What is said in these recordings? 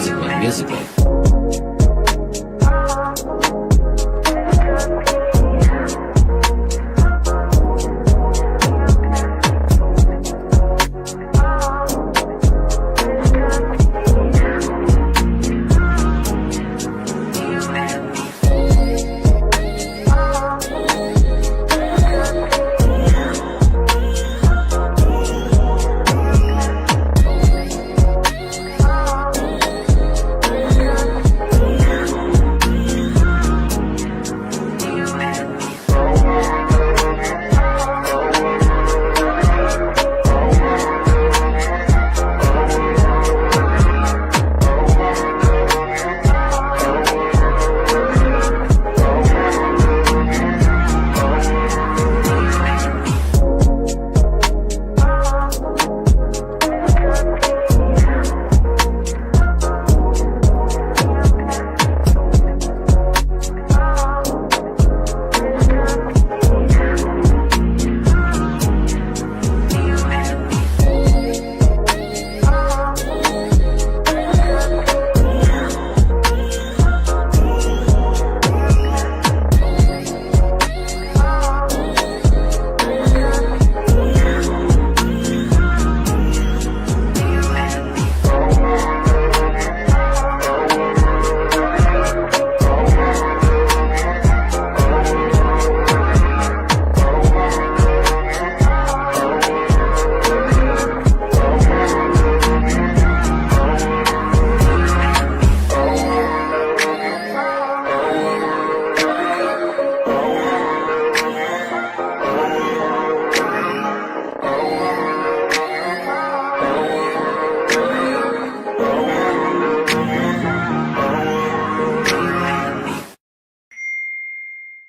musically.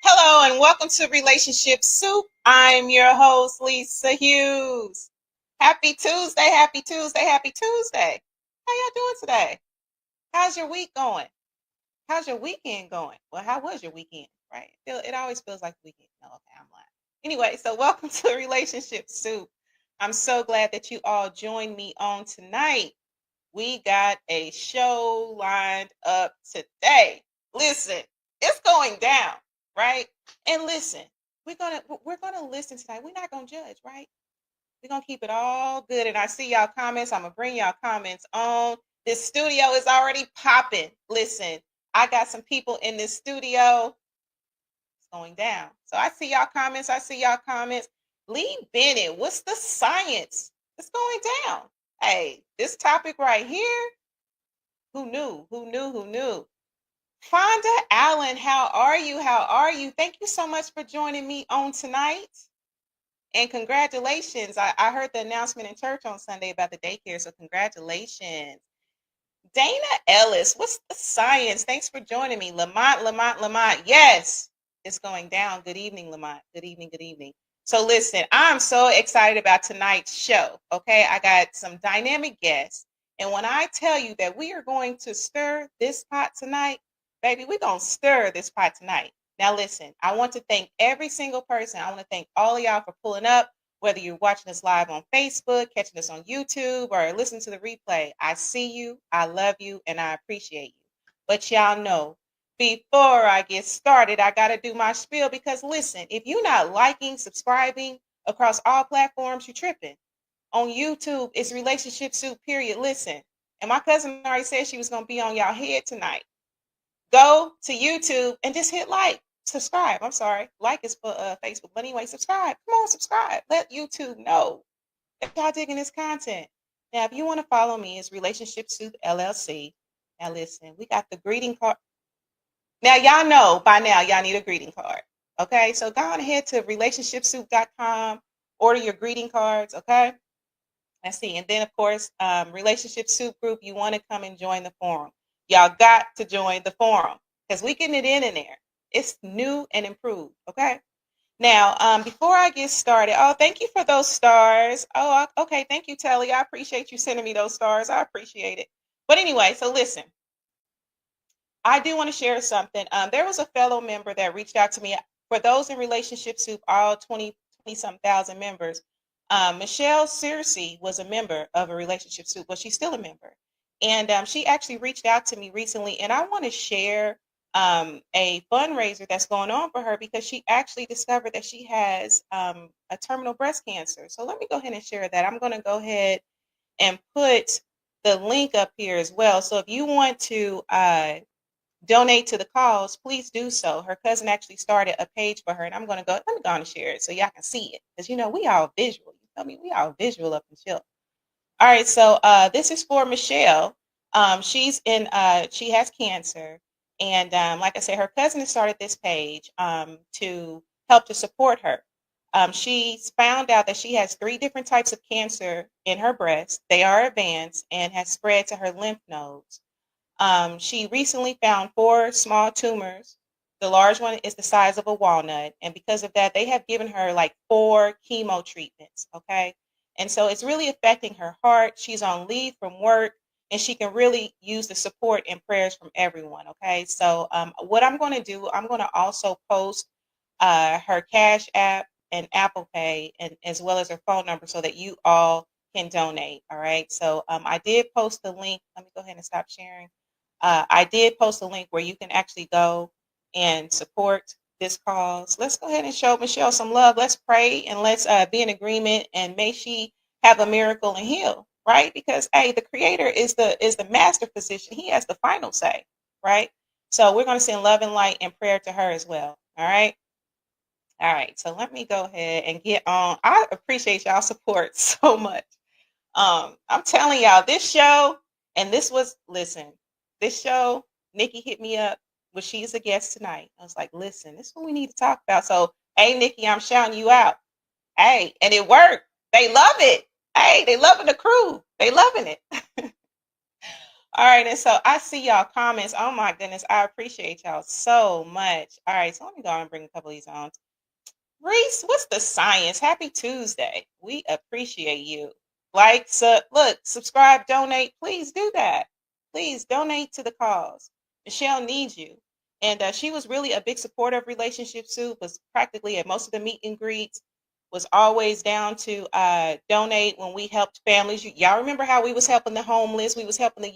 Hello and welcome to Relationship Soup. I'm your host, Lisa Hughes. Happy Tuesday, happy Tuesday, happy Tuesday. How y'all doing today? How's your week going? How's your weekend going? Well, how was your weekend, right? It always feels like weekend. No, okay, I'm lying. Anyway, so welcome to Relationship Soup. I'm so glad that you all joined me on tonight. We got a show lined up today. Listen, it's going down, right? And listen, we're gonna listen tonight. We're not gonna judge, right? We're gonna keep it all good. And I see y'all comments. I'm gonna bring y'all comments on. This studio is already popping. Listen, I got some people in this studio. It's going down. So I see y'all comments. Lee Bennett, what's the science? It's going down. Hey, this topic right here. Who knew? Fonda Allen, how are you? Thank you so much for joining me on tonight. And congratulations. I heard the announcement in church on Sunday about the daycare, so congratulations. Dana Ellis, what's the science? Thanks for joining me. Lamont. Yes, it's going down. Good evening, Lamont. Good evening. So listen, I'm so excited about tonight's show, okay? I got some dynamic guests. And when I tell you that we are going to stir this pot tonight, baby, we're going to stir this pot tonight. Now, listen, I want to thank every single person. I want to thank all of y'all for pulling up, whether you're watching us live on Facebook, catching us on YouTube, or listening to the replay. I see you, I love you, and I appreciate you. But y'all know, before I get started, I got to do my spiel because, listen, if you're not liking, subscribing across all platforms, you're tripping. On YouTube, it's Relationship Soup, period. Listen, and my cousin already said she was going to be on y'all head tonight. Go to YouTube and just hit subscribe. I'm sorry. Like is for Facebook. But anyway, subscribe. Come on, subscribe. Let YouTube know that y'all digging this content. Now, if you want to follow me, it's Relationship Soup LLC. Now, listen, we got the greeting card. Now, y'all know by now y'all need a greeting card. Okay, so go on ahead to relationshipsoup.com. Order your greeting cards. Okay. Let's see. And then, of course, Relationship Soup Group, you want to come and join the forum. Y'all got to join the forum because we getting it in there. It's new and improved, okay? Now, before I get started, thank you for those stars. Okay, thank you, Telly. I appreciate you sending me those stars. I appreciate it. But anyway, so listen. I do want to share something. There was a fellow member that reached out to me. For those in Relationship Soup, all 20-some thousand members, Michelle Searcy was a member of a Relationship Soup. Well, she's still a member. And she actually reached out to me recently, and I want to share a fundraiser that's going on for her because she actually discovered that she has a terminal breast cancer. So let me go ahead and share that. I'm going to go ahead and put the link up here as well. So if you want to donate to the cause, please do so. Her cousin actually started a page for her, and I'm going to go, let me go on and share it so y'all can see it. Because, we all visual. You tell me we all visual up until. All right, so this is for Michelle. She has cancer. And like I said, her cousin has started this page to help to support her. She's found out that she has 3 different types of cancer in her breast. They are advanced and has spread to her lymph nodes. She recently found 4 small tumors. The large one is the size of a walnut. And because of that, they have given her like 4 chemo treatments. Okay. And so it's really affecting her heart. She's on leave from work and she can really use the support and prayers from everyone. Okay. So, what I'm going to do, I'm going to also post her Cash App and Apple Pay, and as well as her phone number so that you all can donate. All right. So, I did post the link. Let me go ahead and stop sharing. I did post a link where you can actually go and support this cause. Let's go ahead and show Michelle some love. Let's pray and let's be in agreement and may she have a miracle and heal, right? Because hey, the creator is the master physician. He has the final say, right? So we're going to send love and light and prayer to her as well. All right. All right. So let me go ahead and get on. I appreciate y'all support so much. I'm telling y'all, this show, and listen, this show, Nikki hit me up when she's a guest tonight. I was like, listen, this is what we need to talk about. So, hey, Nikki, I'm shouting you out. Hey, and it worked. They love it. Hey, they loving the crew. They loving it. All right, and so I see y'all comments. Oh my goodness, I appreciate y'all so much. All right, so let me go and bring a couple of these on. Reese, what's the science? Happy Tuesday. We appreciate you. Look, subscribe, donate. Please do that. Please donate to the cause. Michelle needs you. And she was really a big supporter of Relationship Soup, was practically at most of the meet and greets, was always down to donate when we helped families. Y'all remember how we was helping the homeless, we was helping the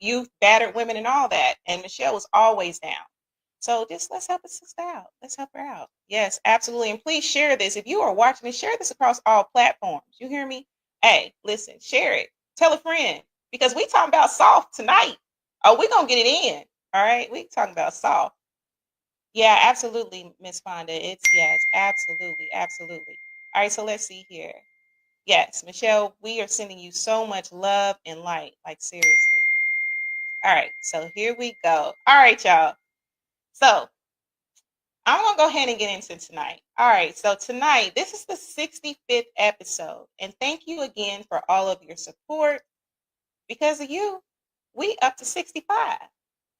youth, battered women and all that. And Michelle was always down. So just let's help a sister out. Let's help her out. Yes, absolutely. And please share this. If you are watching me, share this across all platforms. You hear me? Hey, listen, share it. Tell a friend. Because we talking about soft tonight. Oh, we're gonna get it in. All right. We talking about soft. Yeah, absolutely, Miss Fonda. It's yes, absolutely, absolutely. All right, so let's see here. Yes, Michelle, we are sending you so much love and light. Like seriously. All right, so here we go. All right, y'all. So I'm going to go ahead and get into tonight. All right. So tonight, this is the 65th episode. And thank you again for all of your support. Because of you, we up to 65.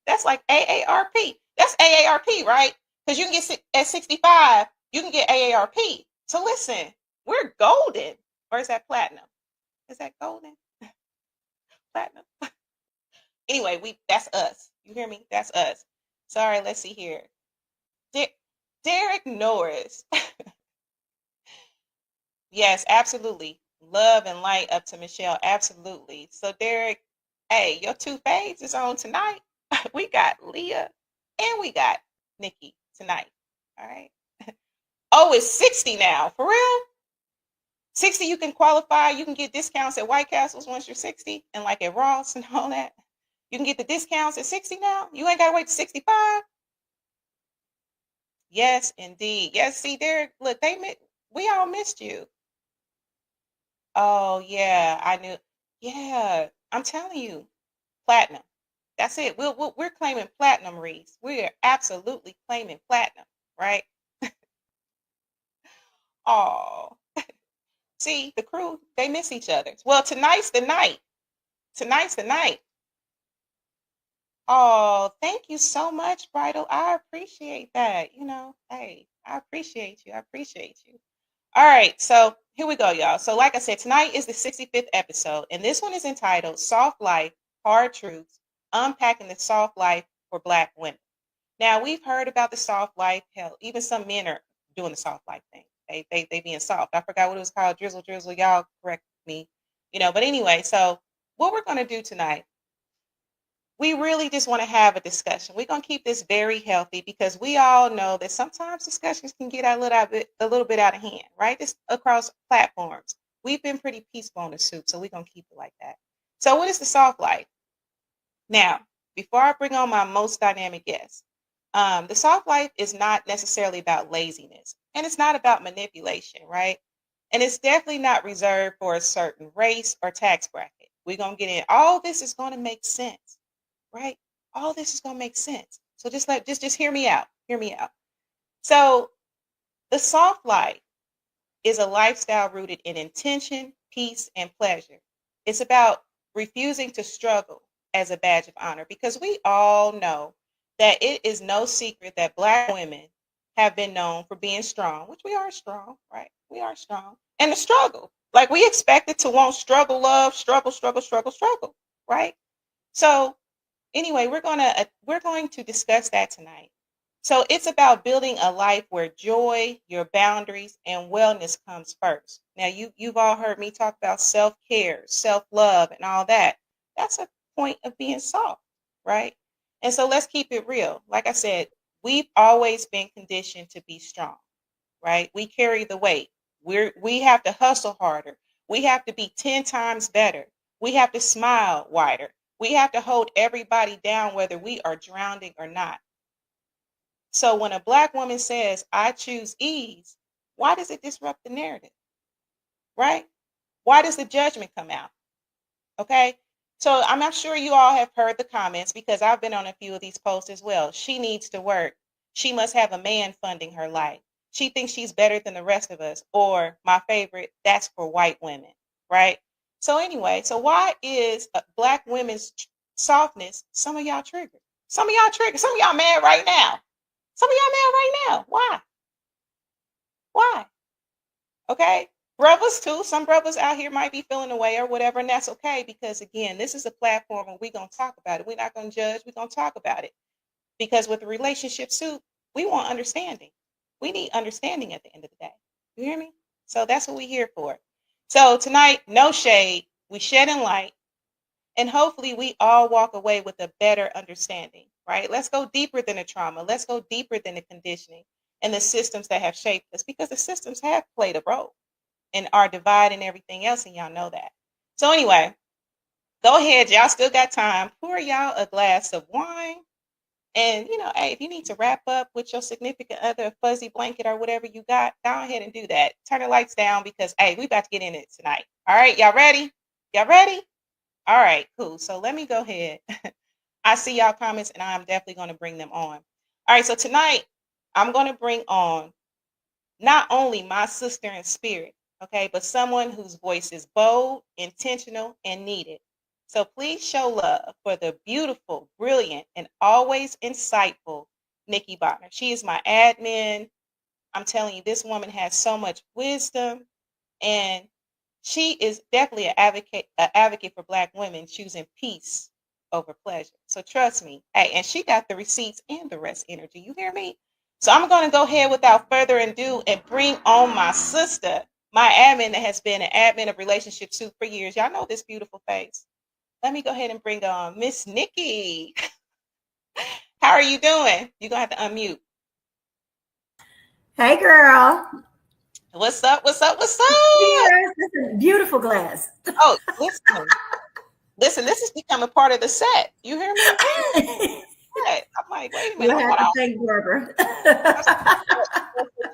That's like AARP. That's AARP, right? Because you can get at 65, you can get AARP. So listen, we're golden. Or is that platinum? Is that golden? Platinum? Anyway, that's us. You hear me? That's us. Sorry, let's see here. Derek Norris. Yes, absolutely. Love and light up to Michelle. Absolutely. So, Derek, hey, your 2 faves is on tonight. We got Leah and we got Nikki tonight. All right. Oh, it's 60 now. For real? 60, you can qualify. You can get discounts at White Castles once you're 60 and like at Ross and all that. You can get the discounts at 60 now. You ain't got to wait to 65. Yes, indeed. Yes, see, Derek, look, we all missed you. Oh, yeah, I knew. Yeah, I'm telling you, platinum. That's it. We're claiming platinum, Reese. We are absolutely claiming platinum, right? Oh, see, the crew, they miss each other. Well, tonight's the night. Tonight's the night. Oh, thank you so much, Bridal. I appreciate that. Hey, I appreciate you. I appreciate you. All right, so here we go, y'all. So, like I said, tonight is the 65th episode, and this one is entitled Soft Life, Hard Truths, Unpacking the Soft Life for Black Women. Now, we've heard about the soft life. Hell, even some men are doing the soft life thing. They being soft. I forgot what it was called. Drizzle. Y'all correct me. But anyway, so what we're going to do tonight we really just want to have a discussion. We're going to keep this very healthy because we all know that sometimes discussions can get a little bit out of hand, right? Just across platforms. We've been pretty peaceful on the soup, so we're going to keep it like that. So, what is the soft life? Now, before I bring on my most dynamic guest, the soft life is not necessarily about laziness and it's not about manipulation, right? And it's definitely not reserved for a certain race or tax bracket. We're going to get in. All this is going to make sense, right? All this is going to make sense. So just hear me out. Hear me out. So the soft life is a lifestyle rooted in intention, peace, and pleasure. It's about refusing to struggle as a badge of honor because we all know that it is no secret that Black women have been known for being strong, which we are strong, right? We are strong. And the struggle. Like we expected to want struggle, love, struggle, struggle, struggle, struggle, right? So anyway, we're going to discuss that tonight. So it's about building a life where joy, your boundaries, and wellness comes first. Now you've all heard me talk about self-care, self-love, and all that. That's a point of being soft, right? And so let's keep it real. Like I said, we've always been conditioned to be strong, right? We carry the weight. We have to hustle harder. We have to be 10 times better. We have to smile wider. We have to hold everybody down whether we are drowning or not. So when a Black woman says, I choose ease, why does it disrupt the narrative? Right? Why does the judgment come out? Okay. So I'm not sure you all have heard the comments because I've been on a few of these posts as well. She needs to work. She must have a man funding her life. She thinks she's better than the rest of us. Or my favorite, that's for white women. Right? So anyway, so why is Black women's softness some of y'all triggered? Some of y'all triggered. Some of y'all mad right now. Some of y'all mad right now. Why? Why? Okay. Brothers too. Some brothers out here might be feeling away or whatever, and that's okay because again, this is a platform where we're gonna talk about it. We're not gonna judge, we're gonna talk about it. Because with the relationship suit, we want understanding. We need understanding at the end of the day. You hear me? So that's what we're here for. So tonight, no shade. We shedding light. And hopefully we all walk away with a better understanding, right? Let's go deeper than the trauma. Let's go deeper than the conditioning and the systems that have shaped us because the systems have played a role in our divide and everything else, and y'all know that. So anyway, go ahead. Y'all still got time. Pour y'all a glass of wine. And, hey, if you need to wrap up with your significant other, a fuzzy blanket or whatever you got, go ahead and do that. Turn the lights down because, hey, we about to get in it tonight. All right, y'all ready? Y'all ready? All right, cool. So let me go ahead. I see y'all comments and I'm definitely going to bring them on. All right, so tonight I'm going to bring on not only my sister in spirit, okay, but someone whose voice is bold, intentional, and needed. So please show love for the beautiful, brilliant, and always insightful Nikki Botner. She is my admin. I'm telling you, this woman has so much wisdom and she is definitely an advocate for Black women choosing peace over pleasure. So trust me. Hey, and she got the receipts and the rest energy. You hear me? So I'm going to go ahead without further ado and bring on my sister, my admin that has been an admin of Relationship Soup for years. Y'all know this beautiful face. Let me go ahead and bring on Miss Nikki. How are you doing? You're going to have to unmute. Hey, girl. What's up? What's up? What's up? Cheers. This is a beautiful glass. Oh, listen. Listen, this is becoming part of the set. You hear me? What? I'm like, wait a minute. You'll have to thank Barbara.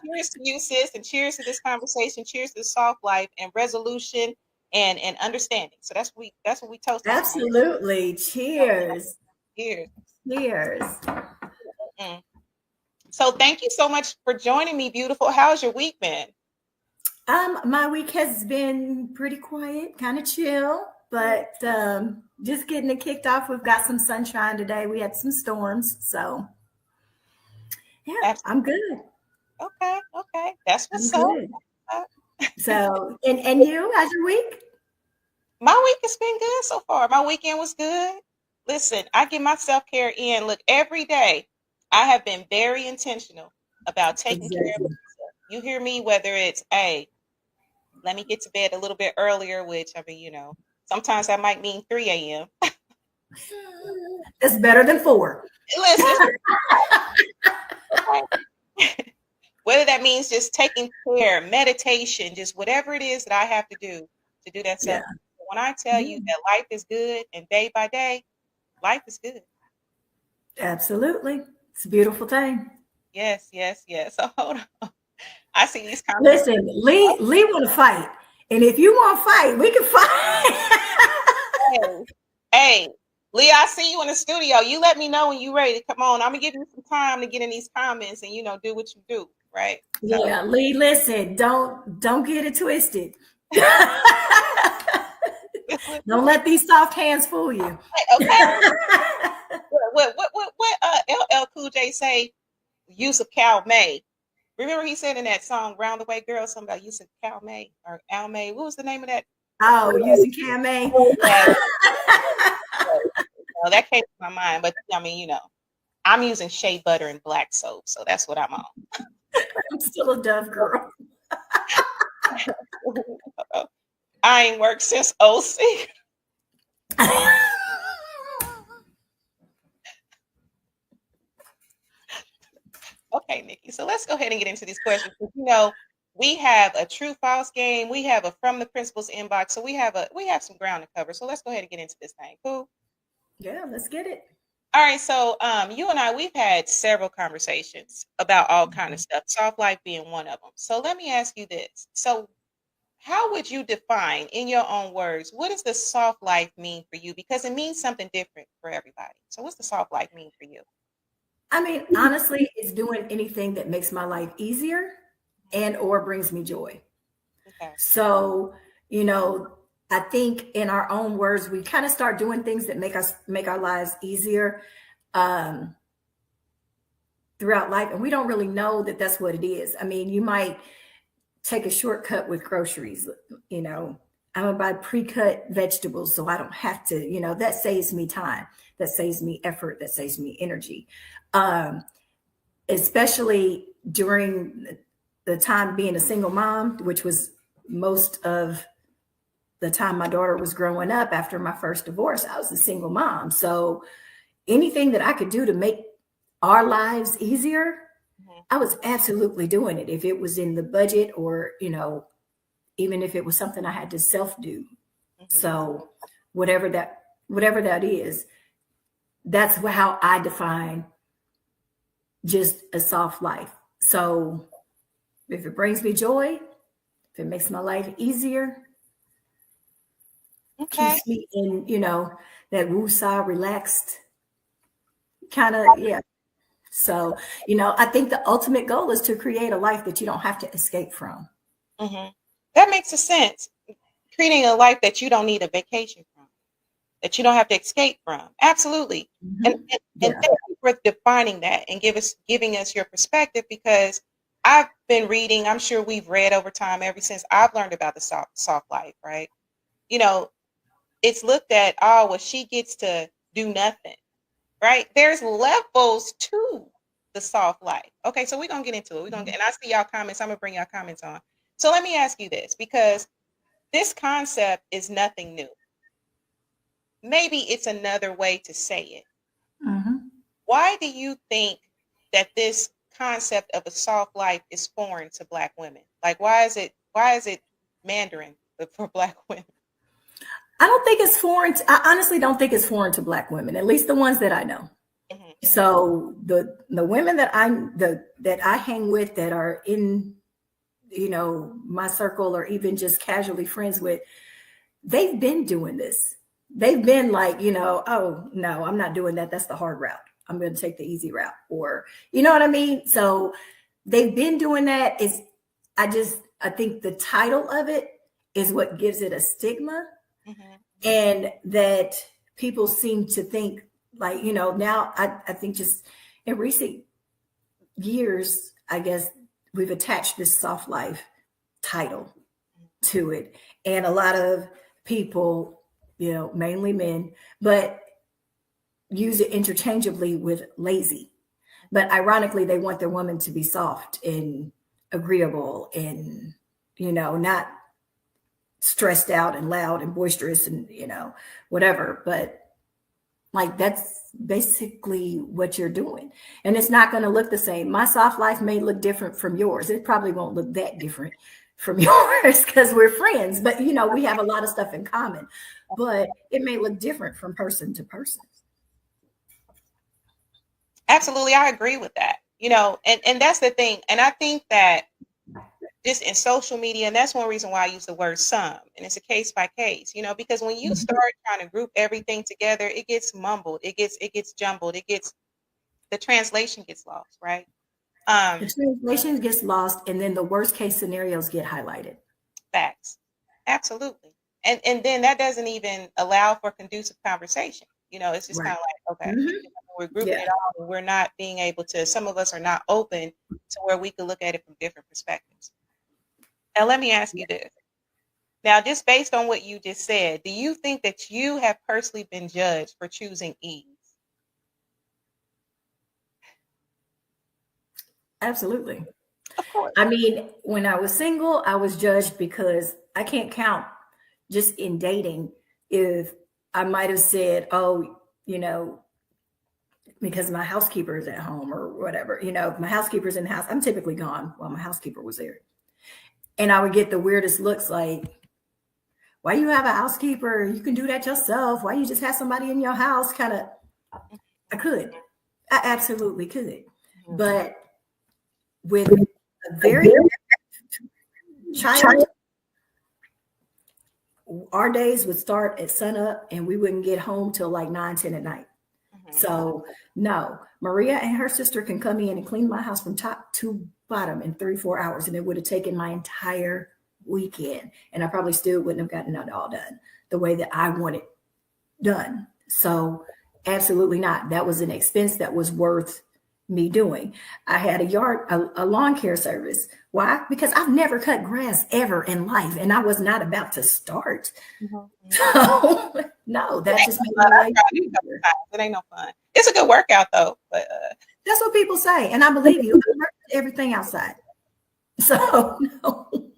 Cheers to you, sis, and cheers to this conversation. Cheers to soft life and resolution and understanding. So that's what we toasting tonight. Absolutely. Cheers. Cheers. Cheers. Mm. So thank you so much for joining me, beautiful. How's your week been? My week has been pretty quiet, kind of chill, but just getting it kicked off. We've got some sunshine today. We had some storms, so yeah, I'm Absolutely. good. Okay, okay. That's I'm what's up. good. So, and you, how's your week? My week has been good so far. My weekend was good. Listen, I get my self care in. Look, every day I have been very intentional about taking care of Exactly. myself. You hear me? Whether it's, hey, let me get to bed a little bit earlier, which I mean, sometimes that might mean 3 a.m. That's better than 4. Listen, whether that means just taking care, meditation, just whatever it is that I have to do that Yeah. self. When I tell you that life is good and day by day, life is good. Absolutely. It's a beautiful thing. Yes, yes, yes. So hold on. I see these comments. Listen, Lee want to fight. And if you want to fight, we can fight. Hey, hey, Lee, I see you in the studio. You let me know when you're ready to come on. I'm gonna give you some time to get in these comments and do what you do, right? So Yeah, Lee, listen, don't get it twisted. Don't let these soft hands fool you. okay. What LL Cool J say? Use of Cal May. Remember he said in that song "Round the Way Girl" something about use of Cal May or Al May. What was the name of that? Oh, using Cam. Yeah, well, that came to my mind. But I mean, I'm using shea butter and black soap, so that's what I'm on. I'm still a Dove girl. I ain't worked since '06. Okay, Nikki. So let's go ahead and get into these questions. We have a true false game. We have a from the principal's inbox. So we have some ground to cover. So let's go ahead and get into this thing. Cool. Yeah, let's get it. All right. So you and I, we've had several conversations about all kind of stuff. Soft life being one of them. So let me ask you this. So how would you define, in your own words, what does the soft life mean for you? Because it means something different for everybody. So what's the soft life mean for you? I mean, honestly, it's doing anything that makes my life easier and or brings me joy. Okay. So, I think in our own words, we kind of start doing things that make our lives easier um, throughout life, and we don't really know that that's what it is. I mean, you might take a shortcut with groceries. I'm gonna buy pre-cut vegetables so I don't have to. That saves me time, that saves me effort, that saves me energy. Um, Especially during the time being a single mom, which was most of the time my daughter was growing up. After my first divorce, I was a single mom. So anything that I could do to make our lives easier, Mm-hmm. I was absolutely doing it. If it was in the budget or, even if it was something I had to self do. Mm-hmm. So whatever that is, that's how I define just a soft life. So if it brings me joy, if it makes my life easier, Okay. keeps me in, that woosah relaxed kind of, yeah. So, I think the ultimate goal is to create a life that you don't have to escape from. Mm-hmm. That makes a sense. Creating a life that you don't need a vacation from, that you don't have to escape from. Absolutely. Mm-hmm. And thank you for defining that and giving us your perspective, because I've been reading, I'm sure we've read over time ever since I've learned about the soft life, right? It's looked at, oh, well, she gets to do nothing, right? There's levels to the soft life. Okay, so we're gonna get into it. And I see y'all comments. I'm gonna bring y'all comments on. So let me ask you this, because this concept is nothing new. Maybe it's another way to say it. Mm-hmm. Why do you think that this concept of a soft life is foreign to Black women? Like, why is it Mandarin for Black women? I don't think it's foreign. I honestly don't think it's foreign to Black women, at least the ones that I know. Mm-hmm. So the women that I hang with that are in, my circle or even just casually friends with, they've been doing this. They've been like, oh no, I'm not doing that. That's the hard route. I'm going to take the easy route, or you know what I mean? So they've been doing that. I think the title of it is what gives it a stigma. Mm-hmm. And that people seem to think like, now I think just in recent years, I guess we've attached this soft life title to it. And a lot of people, mainly men, but use it interchangeably with lazy. But ironically, they want their woman to be soft and agreeable and, not stressed out and loud and boisterous and, whatever. But Like that's basically what you're doing. And it's not going to look the same. My soft life may look different from yours. It probably won't look that different from yours because we're friends, but we have a lot of stuff in common, but it may look different from person to person. Absolutely, I agree with that. And that's the thing. And I think that just in social media, and that's one reason why I use the word some, and it's a case by case, because when you start trying to group everything together, it gets mumbled, it gets jumbled, the translation gets lost, right? The translation gets lost, and then the worst case scenarios get highlighted. Facts. Absolutely. And then that doesn't even allow for conducive conversation. It's just Right. kind of like, okay, Mhm. we're grouping Yeah. it all, and we're not being able to, some of us are not open to where we could look at it from different perspectives. Now, let me ask you this. Now, just based on what you just said, do you think that you have personally been judged for choosing ease? Absolutely. Of course. I mean, when I was single, I was judged because I can't count just in dating if I might have said, oh, because my housekeeper is at home or whatever, if my housekeeper's in the house, I'm typically gone while my housekeeper was there. And I would get the weirdest looks like, why you have a housekeeper? You can do that yourself. Why you just have somebody in your house? Kind of, I could. I absolutely could. But with a very child, our days would start at sunup and we wouldn't get home till like 9, 10 at night. So no, Maria and her sister can come in and clean my house from top to bottom in 3, 4 hours. And it would have taken my entire weekend. And I probably still wouldn't have gotten it all done the way that I want it done. So absolutely not. That was an expense that was worth me doing. I had a lawn care service. Why? Because I've never cut grass ever in life, and I was not about to start. So no, that just made my life easier. It ain't no fun. It's a good workout though, but That's what people say, and I believe you. I learned everything outside. So no,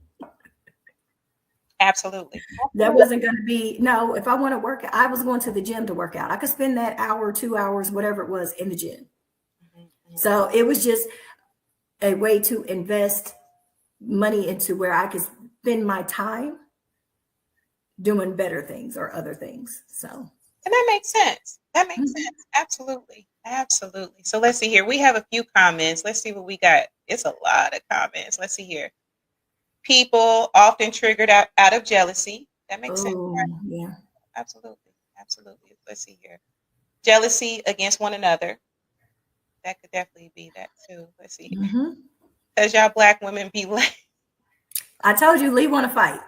absolutely. that wasn't going to be no. If I want to work, I was going to the gym to work out. I could spend that hour, 2 hours, whatever it was, in the gym. So it was just a way to invest money into where I could spend my time doing better things or other things. So, and that makes sense. That makes sense. Absolutely. Absolutely. So let's see here. We have a few comments. Let's see what we got. It's a lot of comments. Let's see here. People often triggered out of jealousy. That makes sense. Right? Yeah. Absolutely. Absolutely. Let's see here. Jealousy against one another. That could definitely be that too. Let's see. Because y'all Black women be like, I told you, Lee want to fight.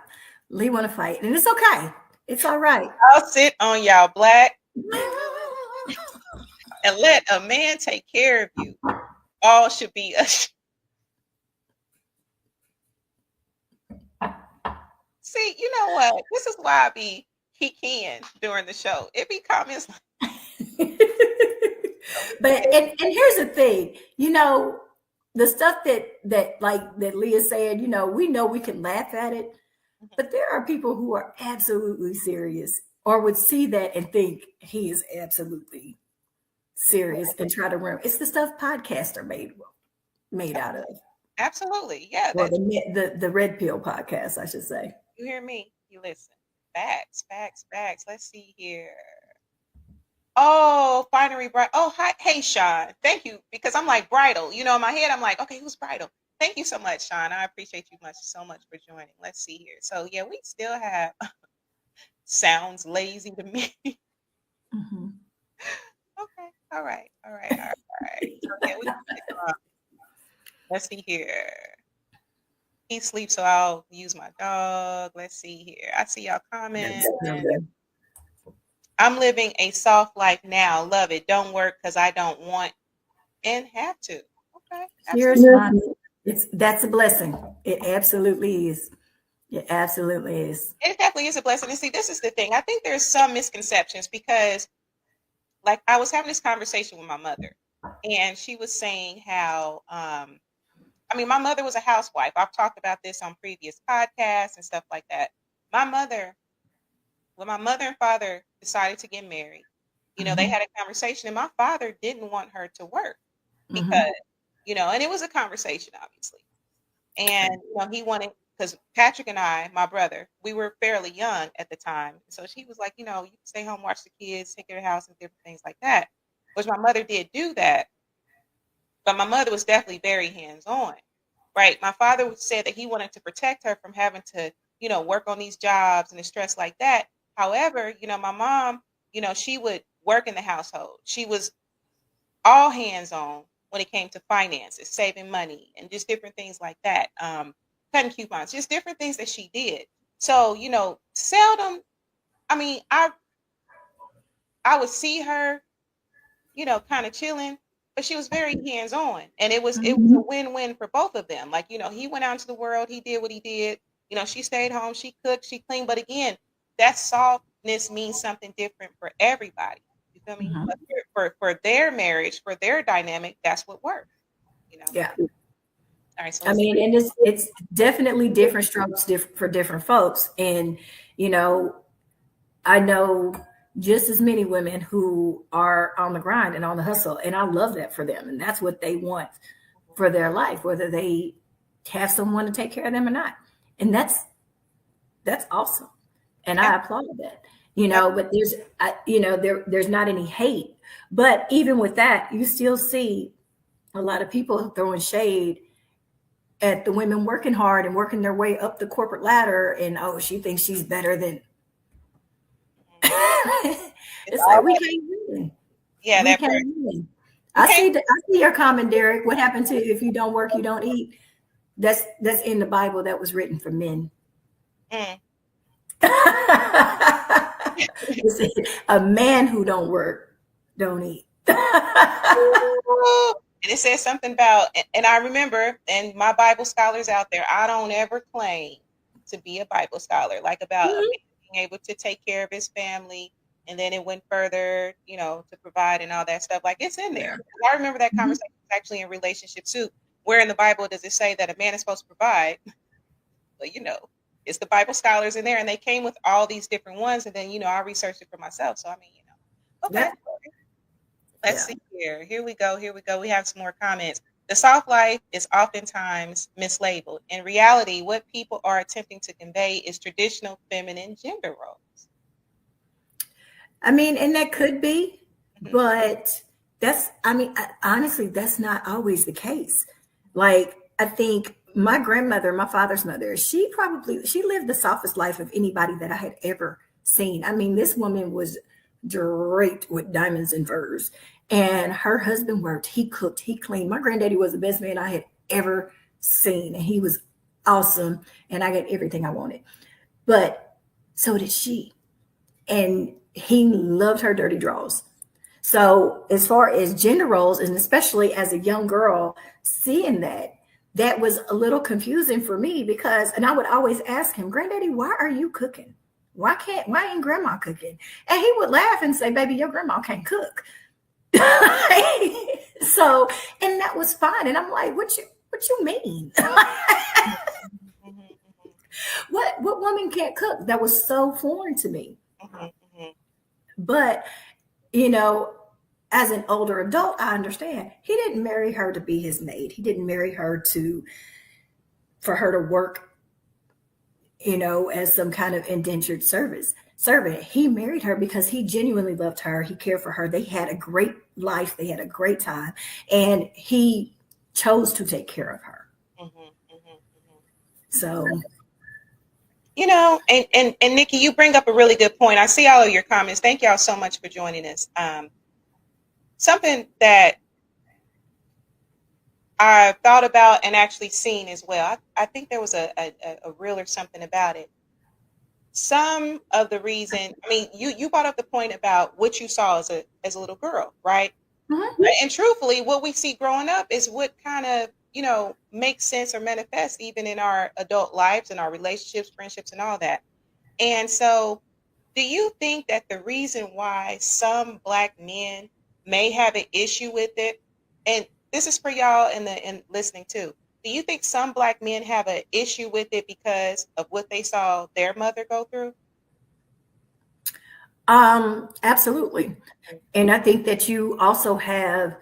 Lee want to fight, and it's okay. It's all right. I'll sit on y'all Black and let a man take care of you. All should be a. See, you know what? This is why I be kikiing during the show. It be comments like. But and here's the thing, the stuff that Leah said, we know we can laugh at it, but there are people who are absolutely serious or would see that and think he is absolutely serious and try to run. It's the stuff podcasts are made out of. Absolutely, yeah. Or the Red Pill podcast, I should say. You hear me? You listen. Facts, facts, facts. Let's see here. Oh, Finery Bridal. Oh, hi. Hey, Sean. Thank you. Because I'm like bridal. In my head, I'm like, okay, who's bridal? Thank you so much, Sean. I appreciate you so much for joining. Let's see here. So, yeah, we still have sounds lazy to me. Okay. All right. So, yeah, let's see here. He sleeps, so I'll use my dog. Let's see here. I see y'all comments. I'm living a soft life now. Love it. Don't work because I don't want and have to. Okay. Here's that's a blessing. It absolutely is. It absolutely is. It definitely is a blessing. And see, this is the thing. I think there's some misconceptions because, like, I was having this conversation with my mother, and she was saying how, my mother was a housewife. I've talked about this on previous podcasts and stuff like that. When my mother and father decided to get married, they had a conversation, and my father didn't want her to work Mm-hmm. because, and it was a conversation, obviously. And, he wanted, because Patrick and I, my brother, we were fairly young at the time. So she was like, you can stay home, watch the kids, take care of the house, and different things like that, which my mother did do that. But my mother was definitely very hands-on, right? My father said that he wanted to protect her from having to, work on these jobs and the stress like that. However, my mom, she would work in the household. She was all hands-on when it came to finances, saving money, and just different things like that. Cutting coupons, just different things that she did. So, seldom. I mean, I would see her, kind of chilling, but she was very hands on, and it was a win-win for both of them. Like, he went out into the world, he did what he did. She stayed home, she cooked, she cleaned. But again, that softness means something different for everybody. You feel me? Mm-hmm. But for their marriage, for their dynamic, that's what works. Yeah. All right, so I let's. mean, and it's definitely different strokes for different folks. And, you know, I know just as many women who are on the grind and on the hustle, and I love that for them. And that's what they want for their life, whether they have someone to take care of them or not. And that's awesome. And Yeah, I applaud that. yeah, But there's not any hate. But even with that, you still see a lot of people throwing shade at the women working hard and working their way up the corporate ladder, and oh, she thinks she's better than. it's It's like we already. can't win. Yeah, We that can't part. win. You I can't. see. I see your comment, Derek. What happened to if you don't work, you don't eat? That's in the Bible. That was written for men. Mm. It said, a man who don't work don't eat. And it says something about, and I remember, and my Bible scholars out there, I don't ever claim to be a Bible scholar, like about a man being able to take care of his family. And then it went further, to provide and all that stuff. Like, it's in there. I remember that Mhm. conversation was actually in relationship too. Where in the Bible does it say that a man is supposed to provide? But, it's the Bible scholars in there, and they came with all these different ones. And then, I researched it for myself. So, I mean, okay. Yeah, Let's yeah. see here. Here we go. Here we go. We have some more comments. The soft life is oftentimes mislabeled. In reality, what people are attempting to convey is traditional feminine gender roles. I mean, and that could be, Mhm. but honestly, that's not always the case. Like, I think my grandmother, my father's mother, she lived the softest life of anybody that I had ever seen. I mean, this woman was draped with diamonds and furs, and her husband worked, he cooked, he cleaned. My granddaddy was the best man I had ever seen, and he was awesome, and I got everything I wanted. But so did she. And he loved her dirty draws. So as far as gender roles, and especially as a young girl, seeing that was a little confusing for me because, and I would always ask him, Granddaddy, why are you cooking? Why ain't grandma cooking? And he would laugh and say, baby, your grandma can't cook. So, and that was fine. And I'm like, what you mean? Mhm, mhm, What woman can't cook? That was so foreign to me. mhm, mhm, But you know, as an older adult, I understand. He didn't marry her to be his maid. He didn't marry her to for her to work, as some kind of indentured service servant. He married her because he genuinely loved her. He cared for her. They had a great life. They had a great time, and he chose to take care of her. mhm, mhm, mhm. So, And Nikki, you bring up a really good point. I see all of your comments. Thank y'all so much for joining us. Something that I thought about and actually seen as well. I think there was a reel or something about it. Some of the reason, I mean, you brought up the point about what you saw as a little girl, right? mhm. And truthfully, what we see growing up is what kind of, makes sense or manifests even in our adult lives and our relationships, friendships, and all that. And so, do you think that the reason why some black men may have an issue with it, and this is for y'all in listening too, do you think some black men have an issue with it because of what they saw their mother go through? Absolutely. And I think that you also have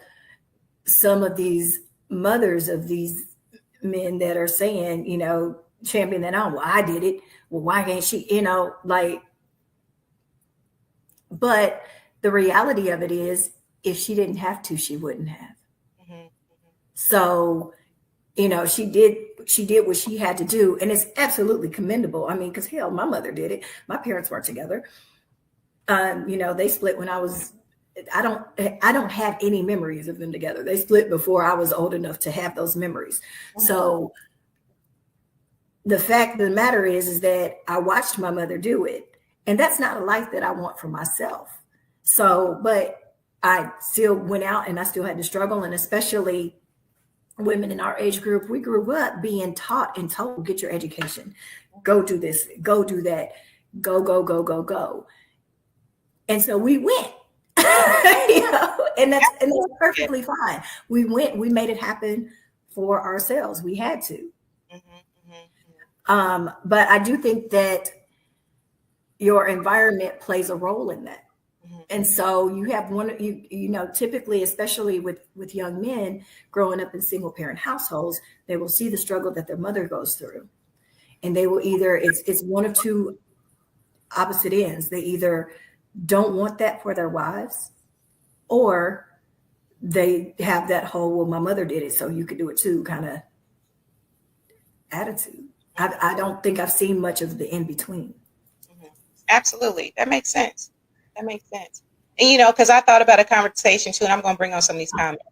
some of these mothers of these men that are saying, champion that on, well, I did it. Well, why can't she, like, but the reality of it is, if she didn't have to, she wouldn't have. Mm-hmm. So, she did what she had to do. And it's absolutely commendable. I mean, because hell, my mother did it. My parents weren't together. They split when I don't have any memories of them together. They split before I was old enough to have those memories. Mm-hmm. So the fact of the matter is that I watched my mother do it, and that's not a life that I want for myself. So, but I still went out and I still had to struggle, and especially women in our age group, we grew up being taught and told, get your education, go do this, go do that, go, go, go, go, go. And so we went, and that's perfectly fine. We went, we made it happen for ourselves. We had to. Mm-hmm. Mm-hmm. But I do think that your environment plays a role in that. Mm-hmm. And so you have typically, especially with young men growing up in single parent households, they will see the struggle that their mother goes through. And they will it's one of two opposite ends. They either don't want that for their wives, or they have that whole, well, my mother did it, so you could do it too kind of attitude. I don't think I've seen much of the in between. Mm-hmm. Absolutely. That makes sense. That makes sense. And, because I thought about a conversation too, and I'm going to bring on some of these comments.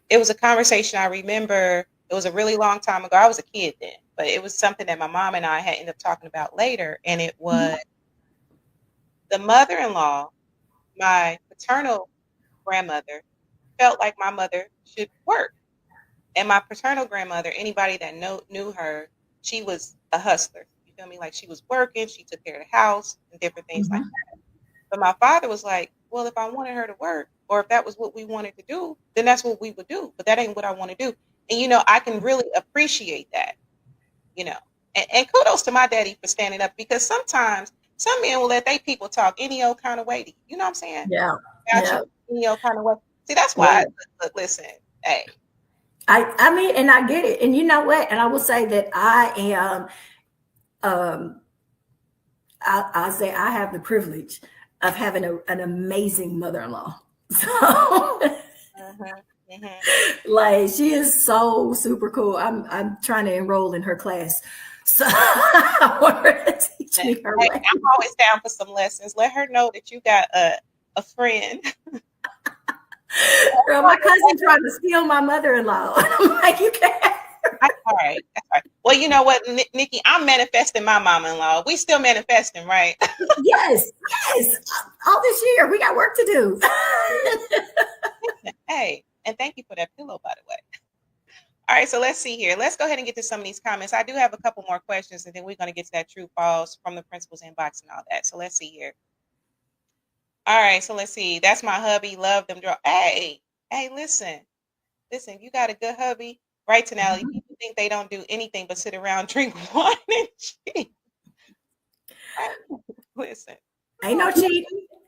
It was a conversation I remember. It was a really long time ago. I was a kid then, but it was something that my mom and I had ended up talking about later. And it was the mother-in-law, my paternal grandmother, felt like my mother should work. And my paternal grandmother, anybody that knew her, she was a hustler. You feel me? Like, she was working, she took care of the house and different things like that. But my father was like, well, if I wanted her to work, or if that was what we wanted to do, then that's what we would do. But that ain't what I want to do. And, I can really appreciate that, and kudos to my daddy for standing up, because sometimes some men will let their people talk any old kind of way. You know what I'm saying? Yeah. Any old kind of way. See, that's why, listen, hey. I mean, and I get it. And you know what? And I will say that I am, I'll say I have the privilege of having an amazing mother-in-law. So, like, she is so super cool. I'm trying to enroll in her class. So I want her to teach me her way. I'm always down for some lessons. Let her know that you got a friend. Girl, my cousin tried to steal my mother-in-law. I'm like, you can't. That's all right. That's all right. Well, you know what, Nikki, I'm manifesting my mama-in-law. We still manifesting, right? Yes. All this year, we got work to do. Hey, and thank you for that pillow, by the way. All right, so let's see here. Let's go ahead and get to some of these comments. I do have a couple more questions, and then we're going to get to that true false from the principal's inbox and all that. So let's see here. All right, so let's see. That's my hubby. Love them. Hey, listen. You got a good hubby, right, Tonali? People think they don't do anything but sit around, drink wine, and cheat. Listen. Ain't no cheating.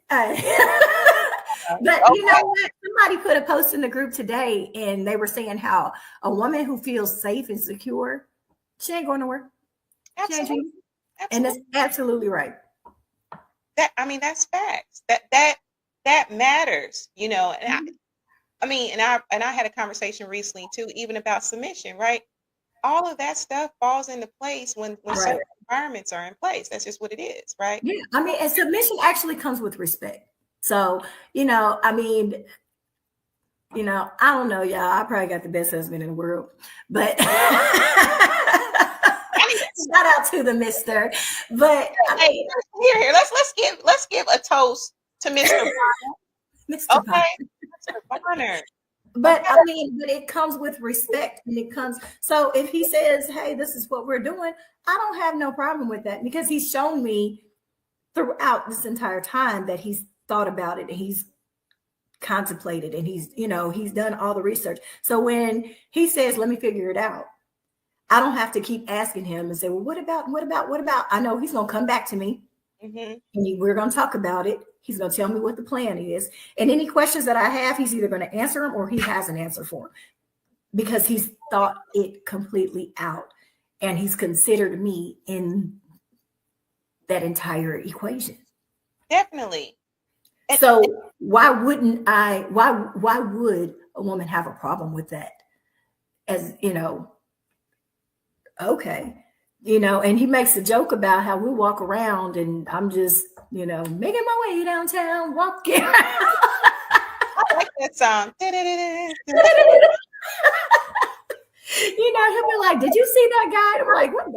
But you know what? Somebody put a post in the group today, and they were saying how a woman who feels safe and secure, she ain't going nowhere. Absolutely. And that's absolutely right. That's facts. That matters, and I had a conversation recently too, even about submission, right? All of that stuff falls into place when certain environments are in place. That's just what it is, right? Yeah, and submission actually comes with respect. So, I don't know, y'all. I probably got the best husband in the world, but shout out to the Mister. But here, let's give a toast to Mr. Bonner. Mr. Okay, Mr. Bonner. But but it comes with respect, and it comes. So if he says, "Hey, this is what we're doing," I don't have no problem with that, because he's shown me throughout this entire time that he's thought about it, and he's contemplated, and he's done all the research. So when he says, "Let me figure it out," I don't have to keep asking him and say, "Well, what about? I know he's gonna come back to me. And we're going to talk about it. He's going to tell me what the plan is. And any questions that I have, he's either going to answer them or he has an answer for them because he's thought it completely out. And he's considered me in that entire equation. Definitely. So why would a woman have a problem with that? As you know, okay. And he makes a joke about how we walk around and I'm just, making my way downtown, walking. I like that song. He'll be like, "Did you see that guy?" I'm like, "What?"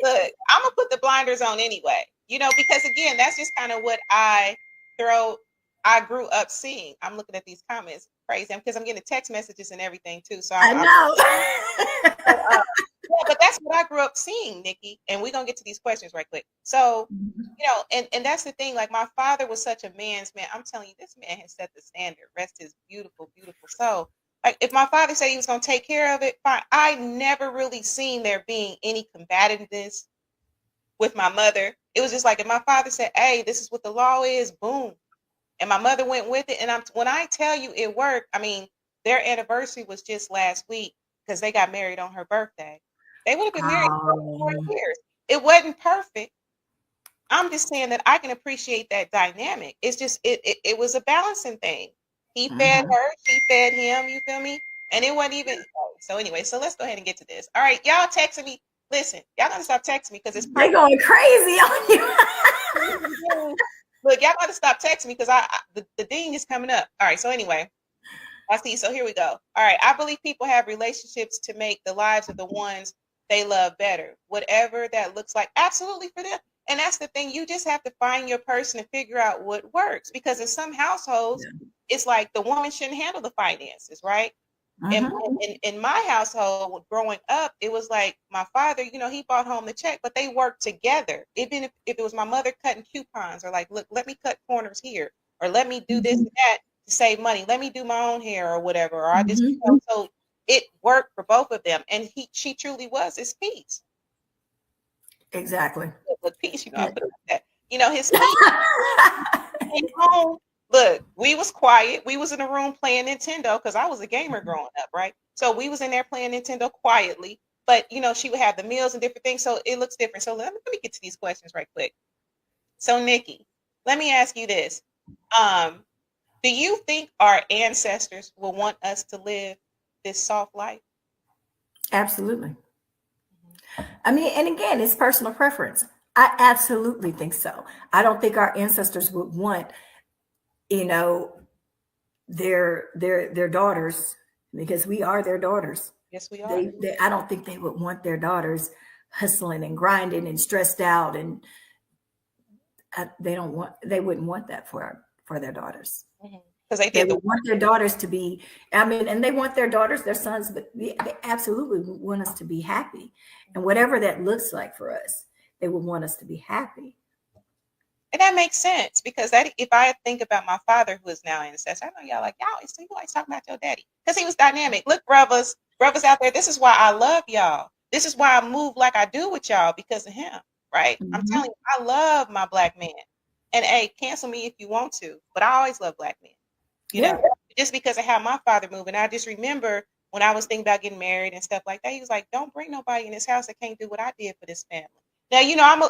Look, I'm gonna put the blinders on anyway. Because again, that's just kind of what I grew up seeing. I'm looking at these comments, crazy, because I'm getting text messages and everything too. So I know. yeah, but that's what I grew up seeing, Nikki. And we're gonna get to these questions right quick. So, and that's the thing. Like my father was such a man's man. I'm telling you, this man has set the standard. Rest his beautiful, beautiful soul. Like if my father said he was gonna take care of it, fine. I never really seen there being any combativeness with my mother. It was just like if my father said, "Hey, this is what the law is," boom. And my mother went with it. And when I tell you it worked, I mean, their anniversary was just last week because they got married on her birthday. They would have been married for 4 years. It wasn't perfect. I'm just saying that I can appreciate that dynamic. It's just, it was a balancing thing. He fed her, she fed him, you feel me? And it wasn't even, so anyway, so let's go ahead and get to this. All right, y'all texting me. Listen, y'all gotta stop texting me because it's they're going crazy on you. Look, y'all got to stop texting me because the ding is coming up. All right. So anyway, I see. So here we go. All right. I believe people have relationships to make the lives of the ones they love better, whatever that looks like. Absolutely for them. And that's the thing. You just have to find your person and figure out what works. Because in some households, it's like the woman shouldn't handle the finances, right? In my household, growing up, it was like my father, he brought home the check, but they worked together. Even if it was my mother cutting coupons or like, look, let me cut corners here, or let me do this and that to save money. Let me do my own hair or whatever. Or I just, so it worked for both of them. And she truly was his peace. Exactly. With peace, I put it like that. His peace came home. Look, we was quiet. We was in a room playing Nintendo because I was a gamer growing up, right? So we was in there playing Nintendo quietly. But she would have the meals and different things, so it looks different. So let me get to these questions right quick. So Nikki, let me ask you this: do you think our ancestors will want us to live this soft life? Absolutely. I mean, and again, it's personal preference. I absolutely think so. I don't think our ancestors would want their daughters, because we are their daughters. Yes, we are. I don't think they would want their daughters hustling and grinding and stressed out, and they wouldn't want that for their daughters. Because they would want their daughters to be, and they want their daughters, their sons, but they absolutely want us to be happy, and whatever that looks like for us, they would want us to be happy. And that makes sense because if I think about my father, who is now ancestor, I know y'all like, you always talking about your daddy because he was dynamic. Look, brothers out there, this is why I love y'all. This is why I move like I do with y'all, because of him, right? I'm telling you, I love my black man. And hey, cancel me if you want to, but I always love black men. You know, just because of how my father moved. And I just remember when I was thinking about getting married and stuff like that, he was like, don't bring nobody in this house that can't do what I did for this family. Now,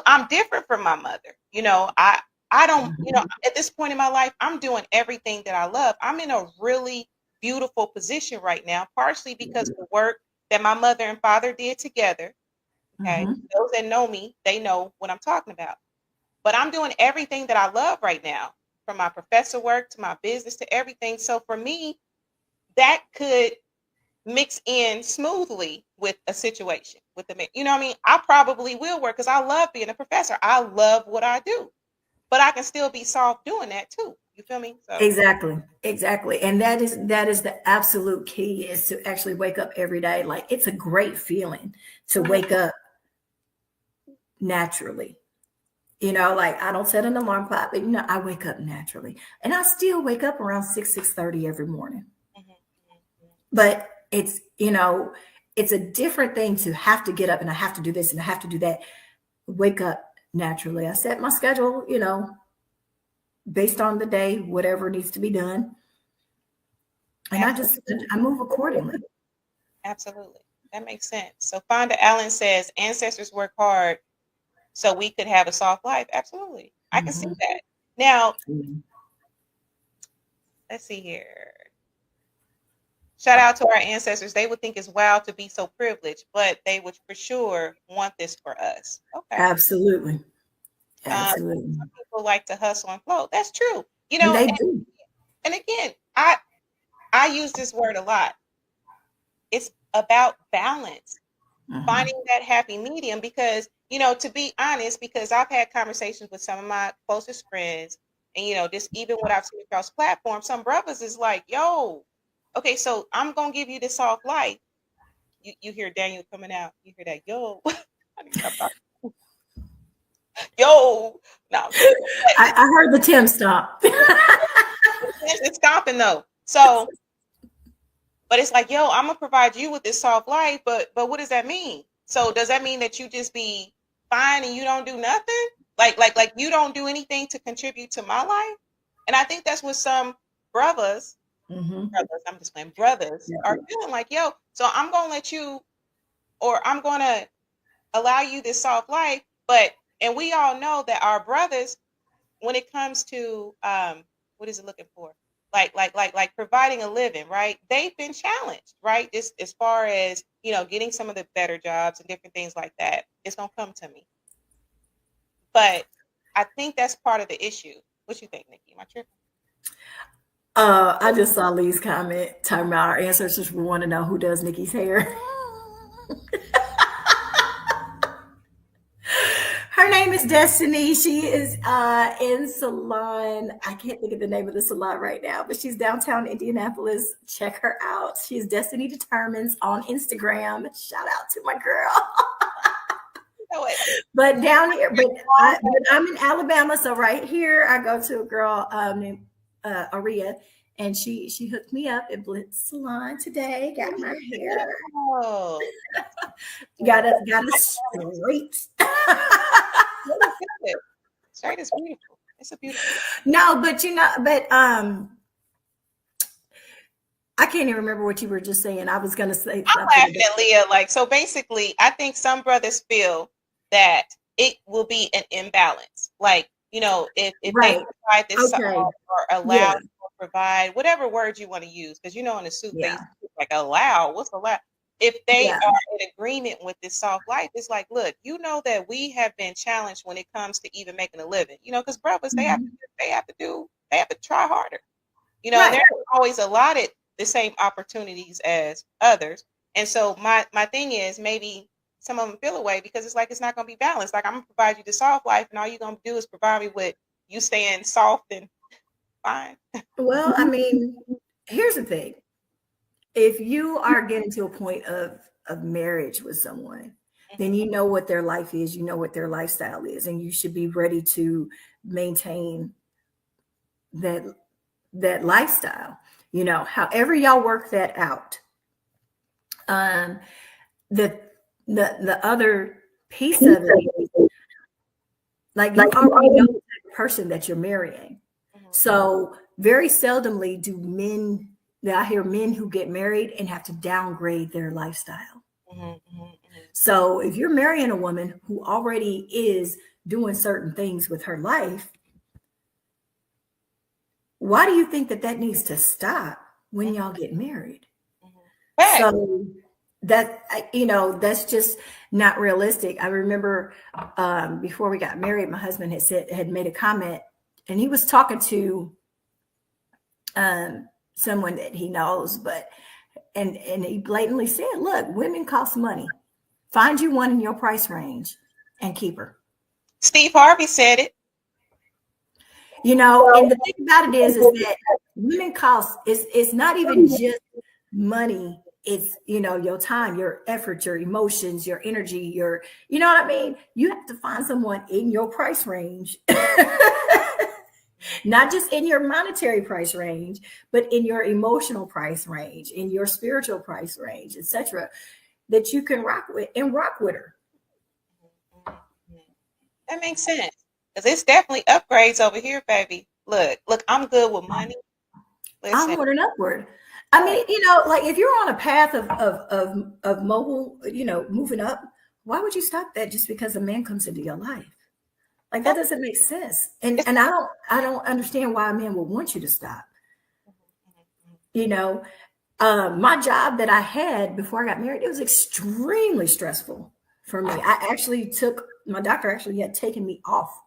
I'm different from my mother. I don't, at this point in my life, I'm doing everything that I love. I'm in a really beautiful position right now, partially because of the work that my mother and father did together. Okay. Those that know me, they know what I'm talking about. But I'm doing everything that I love right now, from my professor work to my business to everything. So for me, that could mix in smoothly with a situation with the, what I mean? I probably will work because I love being a professor. I love what I do, but I can still be soft doing that too. You feel me? So. Exactly. And that is the absolute key, is to actually wake up every day. Like, it's a great feeling to wake up naturally. Like, I don't set an alarm clock, but I wake up naturally, and I still wake up around 6:30 every morning. But it's, it's a different thing to have to get up and I have to do this and I have to do that. wake up naturally. I set my schedule, based on the day, whatever needs to be done. And Absolutely. I move accordingly. Absolutely. That makes sense. So Fonda Allen says ancestors work hard so we could have a soft life. Absolutely. I can see Mm-hmm. that. Now, Mm-hmm. let's see here. Shout out to our ancestors. They would think it's wild to be so privileged, but they would for sure want this for us. Okay. Absolutely. Um, Absolutely. some people like to hustle and flow. That's true. And they do. And again, I use this word a lot. It's about balance, Mm-hmm. finding that happy medium because, to be honest, because I've had conversations with some of my closest friends and, just even what I've seen across platforms, some brothers is like, yo, okay, so I'm going to give you this soft life. You hear Daniel coming out. You hear that, yo, I need to stop talking. Yo, no, I'm kidding. I heard the Tim stop. It's stomping though. So, but it's like, yo, I'm gonna provide you with this soft life, but what does that mean? So does that mean that you just be fine and you don't do nothing? Like you don't do anything to contribute to my life? And I think that's what some brothers, Mm-hmm. I'm just playing brothers, Yeah. are feeling like, yo, so I'm gonna let you, or I'm gonna allow you this soft life, and we all know that our brothers, when it comes to what is it looking for, like providing a living, right, they've been challenged, right, just as far as getting some of the better jobs and different things like that. It's gonna come to me, but I think that's part of the issue. What you think, Nikki? Am I tripping? I just saw Lee's comment talking about our ancestors will want to know who does Nikki's hair. Her name is Destiny. She is in salon. I can't think of the name of the salon right now, but she's downtown Indianapolis. Check her out. She's Destiny Determines on Instagram. Shout out to my girl. You know what? But down here, but I'm in Alabama, so right here I go to a girl named Aria, and she hooked me up at Blitz Salon today. Got my hair, Oh, got a straight. straight is beautiful. It's a beautiful. No, but I can't even remember what you were just saying. I was gonna say I'm something laughing at Leah. Like, so basically, I think some brothers feel that it will be an imbalance. Like, if they right. provide this Okay. or allow Yeah. or provide, whatever word you want to use, because in the soup they Yeah. use like allow. What's allow? If they Yeah. are in agreement with this soft life, it's like, look, that we have been challenged when it comes to even making a living. Because brothers, Mhm. they have to try harder. And Right. they're not always allotted the same opportunities as others. And so my thing is, maybe some of them feel away because it's like it's not going to be balanced. Like, I'm gonna provide you the soft life, and all you're gonna do is provide me with you staying soft and fine. Well, I mean, here's the thing. If you are getting to a point of marriage with someone, then you know what their life is, you know what their lifestyle is, and you should be ready to maintain that lifestyle. However y'all work that out. Um, the the other piece of it is like you already know the type of person that you're marrying. Mhm. So very seldomly do men. I hear men who get married and have to downgrade their lifestyle. Mhm, mhm, mhm. So if you're marrying a woman who already is doing certain things with her life, why do you think that needs to stop when y'all get married? Fact. So that's just not realistic. I remember before we got married, my husband had made a comment, and he was talking to someone that he knows, and he blatantly said, "Look, women cost money. Find you one in your price range and keep her." Steve Harvey said it. And the thing about it is that women cost. It's not even just money. It's your time, your effort, your emotions, your energy, you know what I mean. You have to find someone in your price range. Not just in your monetary price range, but in your emotional price range, in your spiritual price range, etc., that you can rock with her. That makes sense. Because it's definitely upgrades over here, baby. Look, I'm good with money. Listen. Onward and upward. I Right. mean, like if you're on a path of mobile, moving up, why would you stop that just because a man comes into your life? Like that That, doesn't make sense. it's, And I don't understand why a man would want you to stop. You know, my job that I had before I got married, it was extremely stressful for me. I actually took my doctor actually had taken me off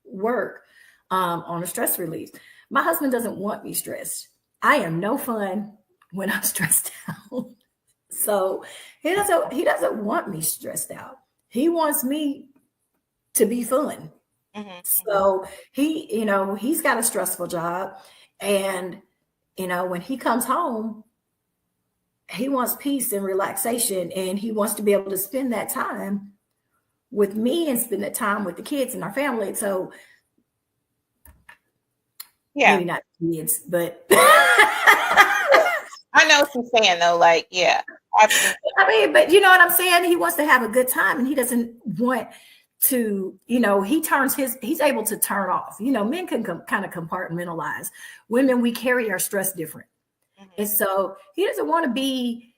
work on a stress release. My husband doesn't want me stressed. I am no fun when I'm stressed out. So he doesn't want me stressed out. He wants me to be fun. So he's got a stressful job, and when he comes home, he wants peace and relaxation, and he wants to be able to spend that time with me and spend that time with the kids and our family. So yeah. maybe not kids, but I know what you're saying, though. Like, yeah, absolutely. I mean, but you know what I'm saying? He wants to have a good time, and he doesn't want to, he's able to turn off. Men can kind of compartmentalize. Women, we carry our stress different. And so he doesn't want to be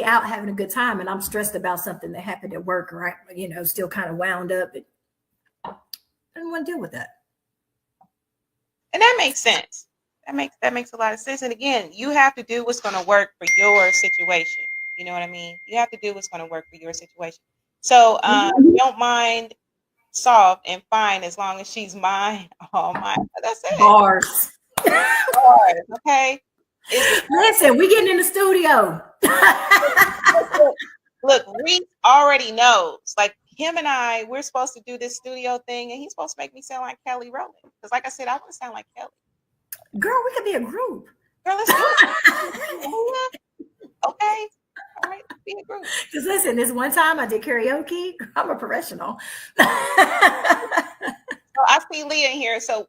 out having a good time, and I'm stressed about something that happened at work, or still kind of wound up. I don't want to deal with that. And that makes sense. That makes a lot of sense. And again, you have to do what's going to work for your situation. You know what I mean? You have to do what's going to work for your situation. So don't mind soft and fine as long as she's mine. Oh my, that's it. Bars. Bars, okay. Listen, we getting in the studio. Look, Reese already knows. Like him and I, we're supposed to do this studio thing, and he's supposed to make me sound like Kelly Rowland. Because, like I said, I want to sound like Kelly. Girl, we could be a group. Girl, let's do it. Okay. All right, be a group. Because listen, this one time I did karaoke. I'm a professional. So I see Leah in here. So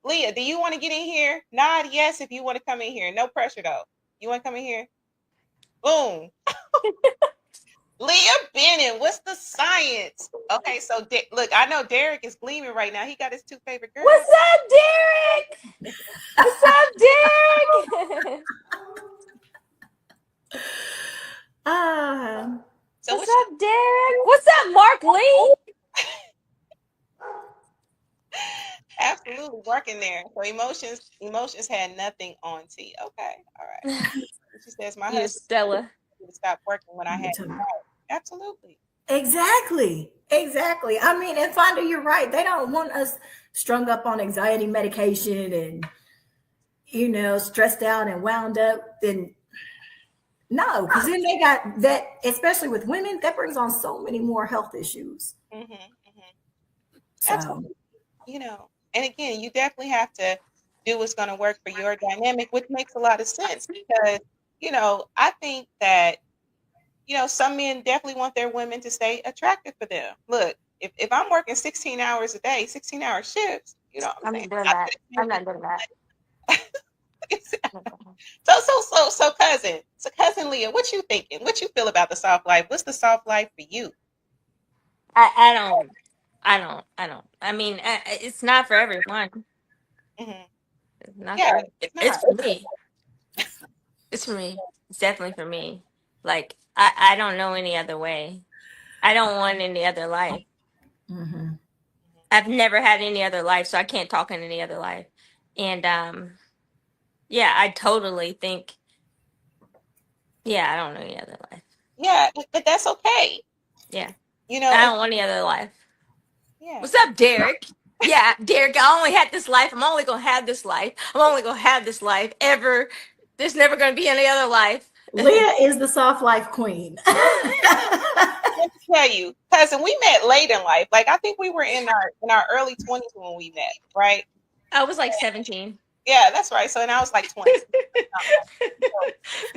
Leah, do you want to get in here? Nod yes if you want to come in here. No pressure though. You want to come in here? Boom. Leah Bennett, what's the science? Okay, so look, I know Derek is gleaming right now. He got his 2 favorite girls. What's up, Derek? What's up, Derek? So what's up, Derek? What's up, Mark Lee? Absolutely working there. So emotions had nothing on T. Okay, all right. She says my husband Stella would stop working when I had to. Absolutely. Exactly. I mean, and Fonda, you're right. They don't want us strung up on anxiety medication and stressed out and wound up. And no, because then they got that, especially with women, that brings on so many more health issues. So, absolutely. And again, you definitely have to do what's going to work for your dynamic, which makes a lot of sense because, I think that, some men definitely want their women to stay attractive for them. Look, if I'm working 16 hours a day, 16-hour shifts, I'm not doing that. I'm not doing that. So cousin Leah, what you thinking? What you feel about the soft life? What's the soft life for you? I don't. I mean, it's not for everyone. It's not. Yeah, it's for me. It's for me. It's definitely for me. Like I don't know any other way. I don't want any other life. I've never had any other life, so I can't talk in any other life. And yeah, I totally think. Yeah, I don't know any other life. Yeah, but that's okay. Yeah, I don't want any other life. Yeah. What's up, Derek? Yeah, Derek, I only had this life. I'm only going to have this life. I'm only going to have this life ever. There's never going to be any other life. Leah is the soft life queen. Let me tell you, cousin, we met late in life. Like I think we were in our early 20s when we met, right? I was like 17. Yeah, that's right. So and I was like 20.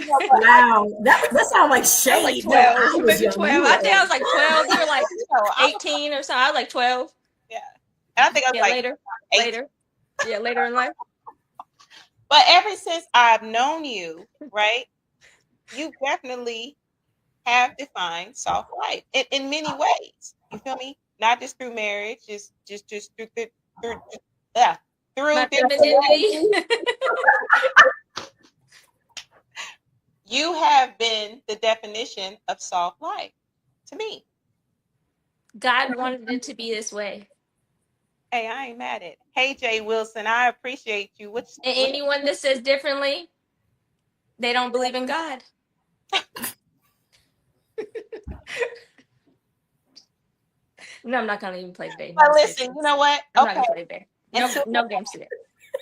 Wow, that sounds like shade. I was like 12. Maybe 12. I think I was like 12. You were like 18 or something. I was like 12. Yeah. And I think I was like later. Yeah, later in life. But ever since I've known you, right, you definitely have defined soft life in many ways. You feel me? not just through marriage, just through My different. femininity. You have been the definition of soft life to me. God wanted it to be this way. Hey, I ain't mad at it. Hey, Jay Wilson, I appreciate you. And anyone that says differently, they don't believe in God. No, I'm not gonna even play today. But listen, you know what? I'm not gonna play today. No games today.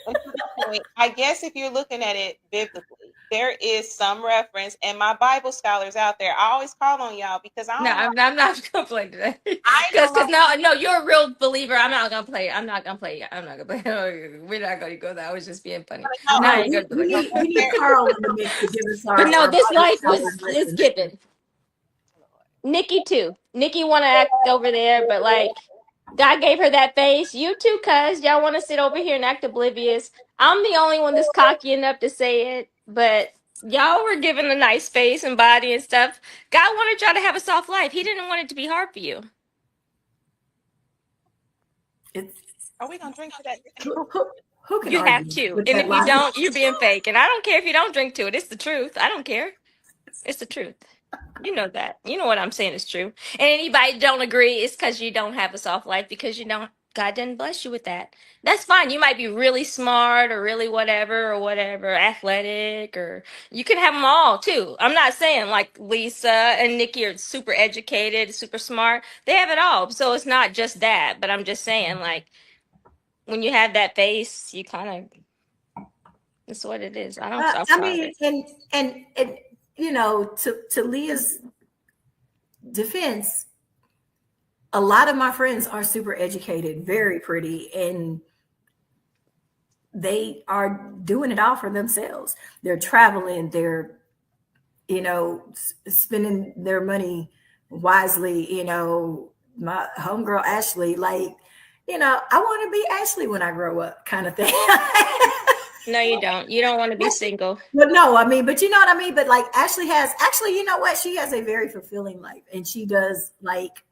And to the point, I guess if you're looking at it biblically, there is some reference, and my Bible scholars out there, I always call on y'all because I No, don't I'm not gonna play today. I Because don't no, you're a real believer. I'm not gonna play. I'm not gonna play. We're not gonna go there. I was just being funny. know. No, I No, ain't gonna do it. we need Carl in the mix to give us But no, our this Bible life scholars is lesson. given. Nikki too. Nikki want to act over there, but like God gave her that face. You too, cuz y'all want to sit over here and act oblivious. I'm the only one that's cocky enough to say it, but y'all were given a nice face and body and stuff. God wanted y'all to have a soft life. He didn't want it to be hard for you. Are we gonna drink to that? Who can You have argue to. with And that if you logic? don't, you're being fake. And I don't care if you don't drink to it. It's the truth. I don't care. It's the truth. You know that. You know what I'm saying is true. And anybody don't agree, it's because you don't have a soft life because you don't. God didn't bless you with that. That's fine. You might be really smart or really whatever, athletic, or you can have them all too. I'm not saying like Lisa and Nikki are super educated, super smart. They have it all. So it's not just that. But I'm just saying, like, when you have that face, you kind of, that's what it is. I'm I sorry. mean, and you know, to Leah's defense, a lot of my friends are super educated, very pretty, and they are doing it all for themselves. They're traveling, they're, you know, spending their money wisely. You know, my homegirl Ashley, like, you know, I want to be Ashley when I grow up, kind of thing. No, you don't. You don't want to be single. But no, I mean, but you know what I mean? But like actually, you know what? She has a very fulfilling life, and she does like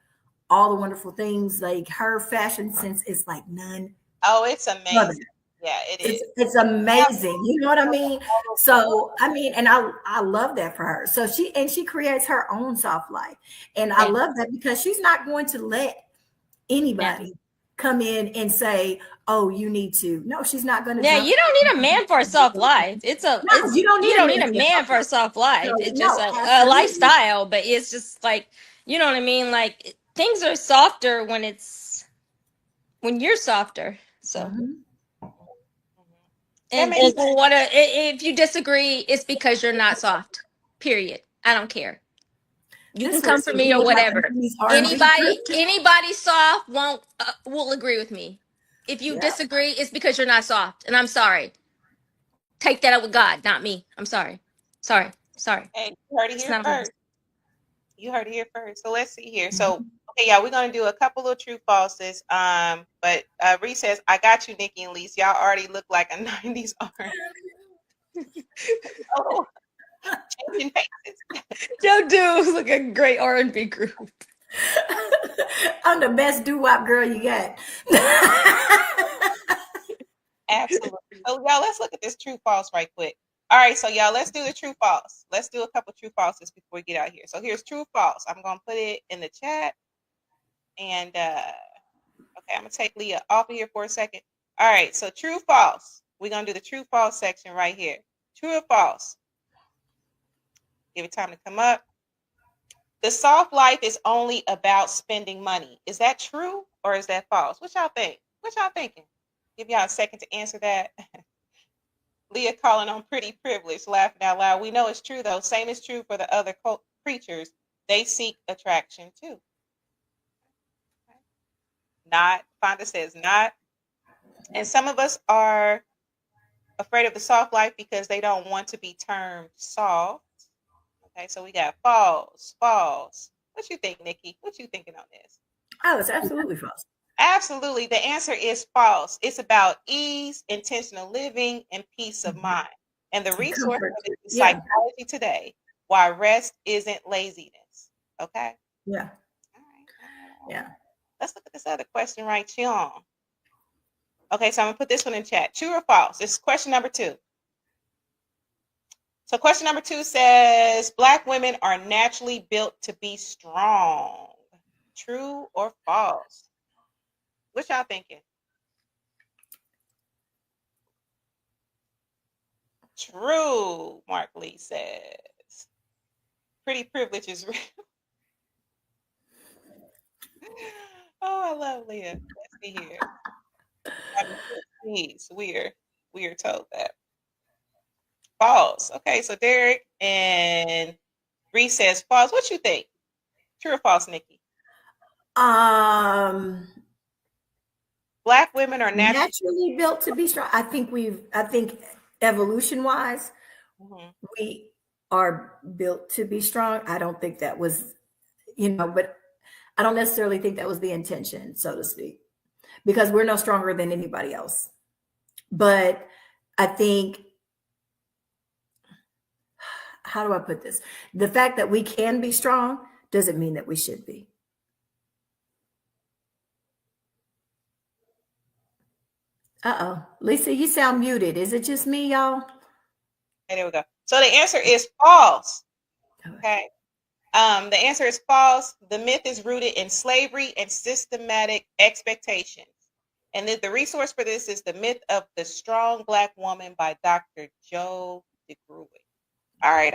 all the wonderful things. Like her fashion sense is like none Oh, it's other. amazing. Yeah, it is. It's amazing. You know what I mean? So I mean, and I love that for her. So she creates her own soft life, and I Yeah. love that because she's not going to let anybody come in and say, "Oh, you need to." No, she's not going to Yeah, jump. you don't need a man for a soft life. No, you don't You need a don't need man a for man for a something. soft life. So It's just no, a absolutely. lifestyle, but it's just like, you know what I mean? Like things are softer when you're softer. So Mhm. That and makes people want to, if you disagree, it's because you're not soft. Period. I don't care. You can This come makes for me me or look like whatever. a 90s R&B group. Anybody soft won't will agree with me. If you Yeah. disagree, it's because you're not soft, and I'm sorry. Take that up with God, not me. I'm sorry. Sorry. Hey, you heard it It's here not my first. You heard it here first. So let's see here. So okay, yeah, we're gonna do a couple of true falses. But Reese says, "I got you, Nikki and Lise. Y'all already look like a '90s R." Oh, changing faces. Joe Do like a great R&B group. I'm the best doo-wop girl you got. Absolutely. So y'all, let's look at this true false right quick. All right, so y'all, let's do the true false. Let's do a couple true falses before we get out here. So here's true false. I'm gonna put it in the chat, and okay, I'm gonna take Leah off of here for a second. All right, so true false. We're gonna do the true false section right here. True or false? Give it time to come up. The soft life is only about spending money. Is that true or is that false? What y'all think? What y'all thinking? Give y'all a second to answer that. Leah calling on pretty privilege, laughing out loud. We know it's true though. Same is true for the other creatures. They seek attraction too. Not, Fonda says not. And some of us are afraid of the soft life because they don't want to be termed soft. Okay, so we got false, false. What you think, Nikki? What you thinking on this? Oh, it's absolutely false. Absolutely. The answer is false. It's about ease, intentional living, and peace of mind. And the resource Comfort. for this is Yeah. Psychology Today, Why Rest Isn't Laziness. Okay? Yeah. All right. Yeah. Let's look at this other question right here. Okay, so I'm gonna put this one in chat. True or false? This is question number 2. So question number 2 says Black women are naturally built to be strong. True or false? What y'all thinking? True, Mark Lee says. Pretty privilege is real. Oh, I love Leah. Let's see here. We're told that. False. Okay, so Derek and Bree says false. What you think? True or false, Nikki? Black women are naturally built to be strong. I think evolution wise, we are built to be strong. I don't think that was, but I don't necessarily think that was the intention, so to speak, because we're no stronger than anybody else. But I think, how do I put this? The fact that we can be strong doesn't mean that we should be. Uh-oh. Lisa, you sound muted. Is it just me, y'all? Okay, there we go. So the answer is false. Okay. The answer is false. The myth is rooted in slavery and systematic expectations. And the resource for this is The Myth of the Strong Black Woman by Dr. Joe DeGruy. All right.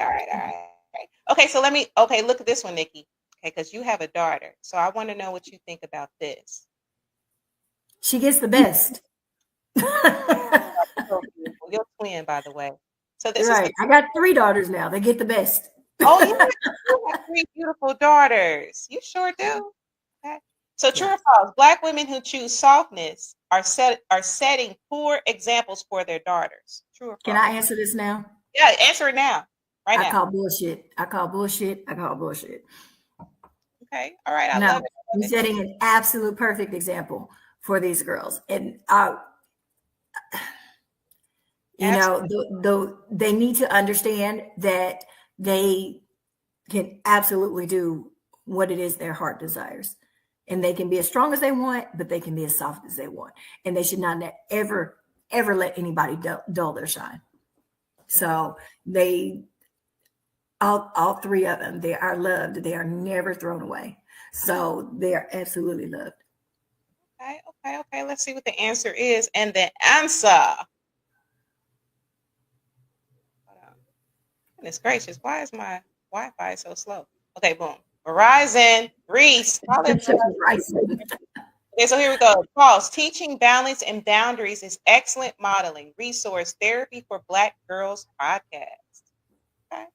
Okay, so look at this one, Nikki. Okay, because you have a daughter. So I want to know what you think about this. She gets the best. Your twin, by the way. So this right. I got 3 daughters now. They get the best. Oh, you have 3 beautiful daughters. You sure do. Okay. So true or false? Black women who choose softness are setting poor examples for their daughters. True or false? Can I answer this now? Yeah, answer it now. Right now. I call bullshit. Okay. All right. I love it. You're setting an absolute perfect example for these girls. And they need to understand that they can absolutely do what it is their heart desires. And they can be as strong as they want, but they can be as soft as they want. And they should not ever let anybody dull their shine. So all 3 of them, they are loved. They are never thrown away. So they are absolutely loved. Okay. Let's see what the answer is. And the answer. Goodness gracious, why is my Wi-Fi so slow? Okay, boom. Verizon, Reese. Okay, so here we go. False. Teaching balance and boundaries is excellent modeling. Resource Therapy for Black Girls podcast. Okay.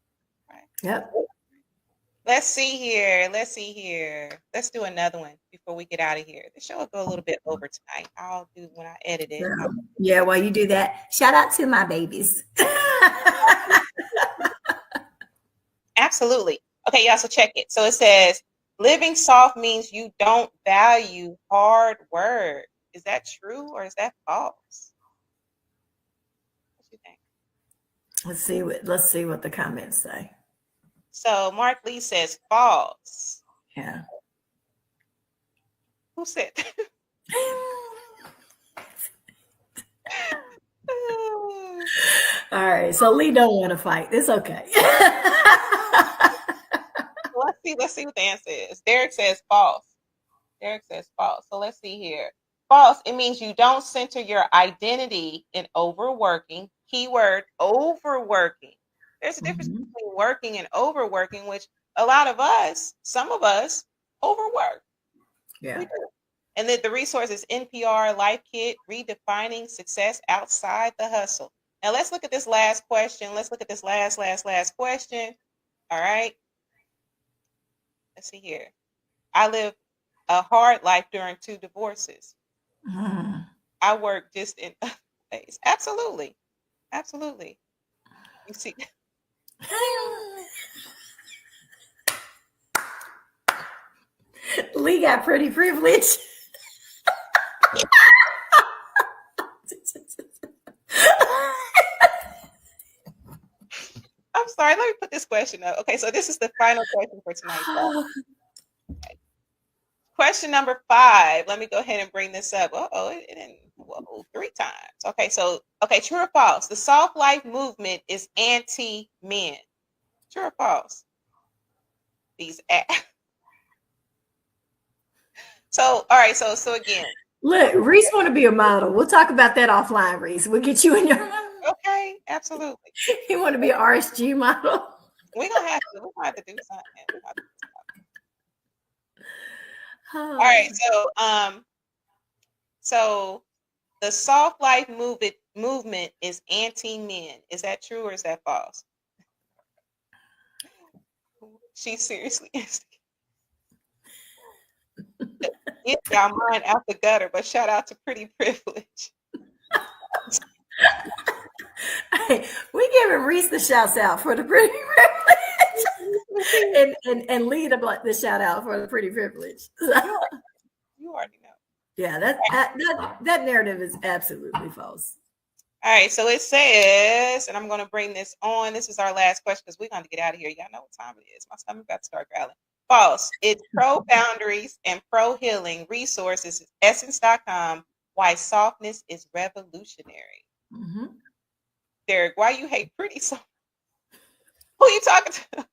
Right. Yep. Let's see here. Let's do another one before we get out of here. The show will go a little bit over tonight. I'll do when I edit it. Yeah, while you do that, shout out to my babies. Absolutely. Okay, y'all, so check it. So it says, living soft means you don't value hard work. Is that true or is that false? What you think? Let's see what the comments say. So Mark Lee says false. Yeah. Who said? All right. So Lee don't want to fight. It's okay. Let's see what the answer is. Derek says false. So let's see here. False. It means you don't center your identity in overworking. Keyword overworking. There's a difference between working and overworking, which some of us overwork. Yeah. And then the resource is NPR Life Kit, Redefining Success Outside the Hustle. Now let's look at this last question. Let's look at this last question. All right. Let's see here. I lived a hard life during 2 divorces. I work just in other ways. Absolutely. You see. Lee got pretty privileged. I'm sorry. Let me put this question up. Okay, so this is the final question for tonight. Okay. question number 5. Let me go ahead and bring this up. It didn't. Whoa, 3 times. Okay, so true or false? The soft life movement is anti-men. True or false? These. So all right. So again. Look, Reese want to be a model. We'll talk about that offline, Reese. We'll get you in your. Okay, absolutely. You want to be an RSG model? We're gonna have to do something. All right, so the soft life movement is anti-men. Is that true or is that false? She seriously is. Get y'all mind out the gutter, but shout out to Pretty Privilege. Hey, we giving Reese the shouts out for the Pretty Privilege, and Lee the shout out for the Pretty Privilege. You already know. Yeah, that narrative is absolutely false. All right, so it says, and I'm going to bring this on. This is our last question because we're going to get out of here. Y'all know what time it is. My stomach about to start growling. False. It's pro-boundaries and pro-healing resources, essence.com, why softness is revolutionary. Mm-hmm. Derek, why you hate pretty so? Who are you talking to?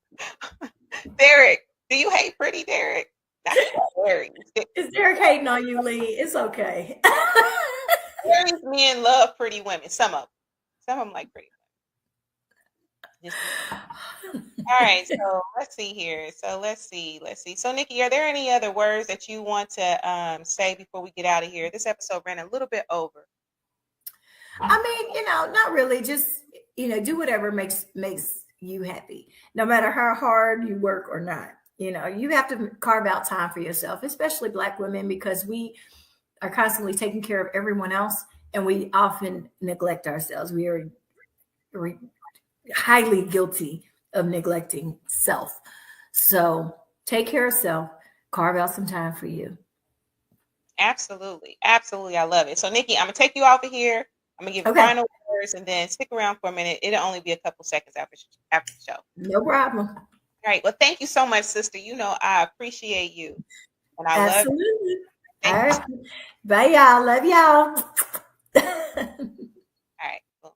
Derek, do you hate pretty, Derek? Is Derek hating on you, Lee? It's okay. Aries men love pretty women. Some of them like pretty women. All right, so let's see here. So let's see. So Nikki, are there any other words that you want to say before we get out of here? This episode ran a little bit over. I mean, not really. Just do whatever makes you happy, no matter how hard you work or not. You have to carve out time for yourself, especially Black women, because we are constantly taking care of everyone else, and we often neglect ourselves. We are highly guilty of neglecting self. So take care of self, carve out some time for you. Absolutely. I love it. So Nikki, I'm gonna take you off of here. I'm gonna give final words and then stick around for a minute. It'll only be a couple seconds after the show. No problem. All right. Well, thank you so much, sister. I appreciate you. And I love you. All right. Bye, y'all. Love y'all. All right. Boom.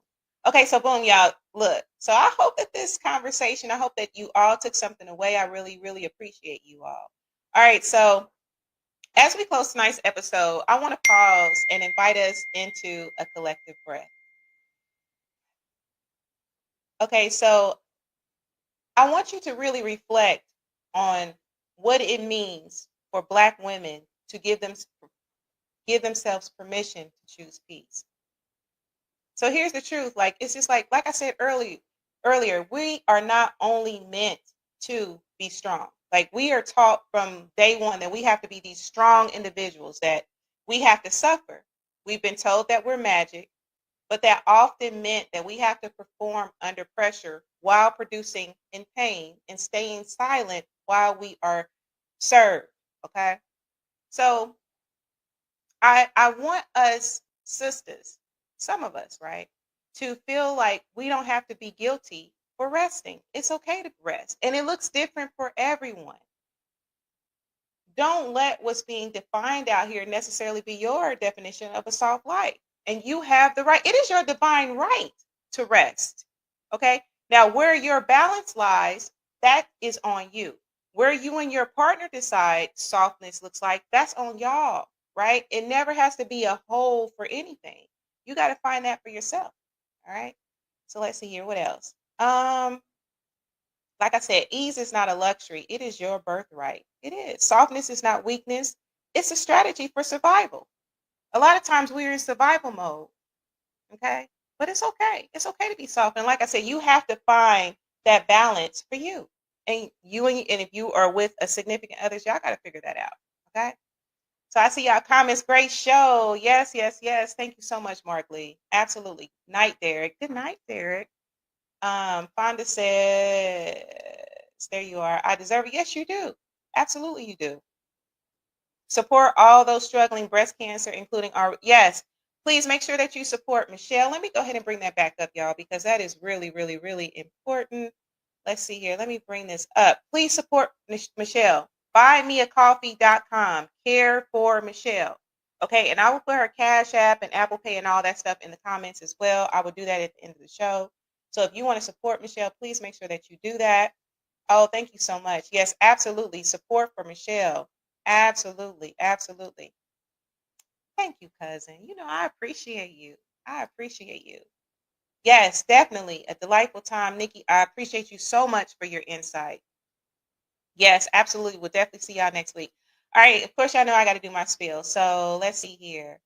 Okay, so boom, y'all. Look, so I hope that this conversation, I hope that you all took something away. I really, really appreciate you all. All right, so as we close tonight's episode, I want to pause and invite us into a collective breath. Okay, so I want you to really reflect on what it means for Black women to give themselves permission to choose peace. So here's the truth. It's just like I said earlier, we are not only meant to be strong. We are taught from day one that we have to be these strong individuals, that we have to suffer. We've been told that we're magic, but that often meant that we have to perform under pressure while producing in pain and staying silent while we are served. Okay. So I want us sisters, some of us, right, to feel like we don't have to be guilty for resting. It's okay to rest. And it looks different for everyone. Don't let what's being defined out here necessarily be your definition of a soft life. And you have the right. It is your divine right to rest. Okay. Now, where your balance lies, that is on you. Where you and your partner decide softness looks like, that's on y'all, right? It never has to be a whole for anything. You got to find that for yourself. All right. So let's see here. What else? Like I said, ease is not a luxury. It is your birthright. It is. Softness is not weakness. It's a strategy for survival. A lot of times we're in survival mode. Okay. But it's okay. It's okay to be soft. And like I said, you have to find that balance for you. And if you are with a significant others, y'all got to figure that out. Okay. So I see y'all comments. Great show. Yes. Thank you so much, Mark Lee. Absolutely. Night, Derek. Good night, Derek. Fonda says, there you are. I deserve it. Yes, you do. Absolutely, you do. Support all those struggling breast cancer, including yes. Please make sure that you support Michelle. Let me go ahead and bring that back up, y'all, because that is really, really, really important. Let's see here. Let me bring this up. Please support Michelle. buymeacoffee.com, care for Michelle. Okay, and I will put her Cash App and Apple Pay and all that stuff in the comments as well. I will do that at the end of the show. So if you want to support Michelle, please make sure that you do that. Oh, thank you so much. Yes, absolutely. Support for Michelle. Absolutely. Absolutely. Thank you, cousin. You know, I appreciate you. I appreciate you. Yes, definitely. A delightful time. Nikki, I appreciate you so much for your insight. Yes, absolutely. We'll definitely see y'all next week. All right. Of course, y'all know I got to do my spiel. So let's see here.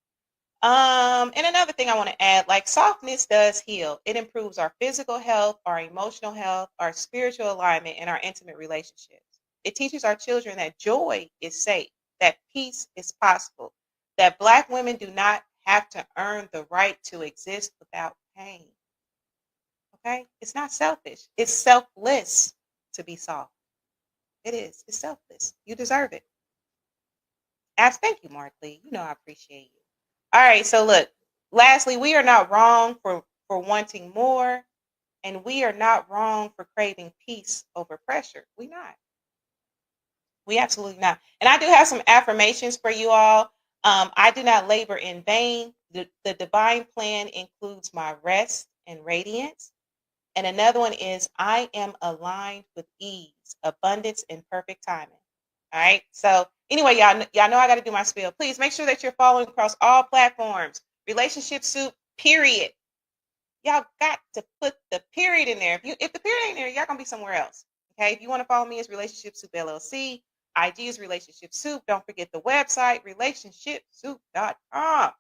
And another thing I want to add, like softness does heal. It improves our physical health, our emotional health, our spiritual alignment, and our intimate relationships. It teaches our children that joy is safe, that peace is possible, that Black women do not have to earn the right to exist without pain. Okay? It's not selfish. It's selfless to be soft. It is. It's selfless. You deserve it. Thank you, Mark Lee. You know I appreciate you. All right, so look, lastly, we are not wrong for wanting more, and we are not wrong for craving peace over pressure. We not. We absolutely not. And I do have some affirmations for you all. I do not labor in vain. The divine plan includes my rest and radiance. And another one is I am aligned with ease, abundance, and perfect timing. All right. So anyway, y'all know I got to do my spiel. Please make sure that you're following across all platforms. Relationship Soup, period. Y'all got to put the period in there. If the period ain't there, y'all gonna be somewhere else. Okay. If you want to follow me, it's Relationship Soup LLC. IG is Relationship Soup. Don't forget the website, relationshipsoup.com.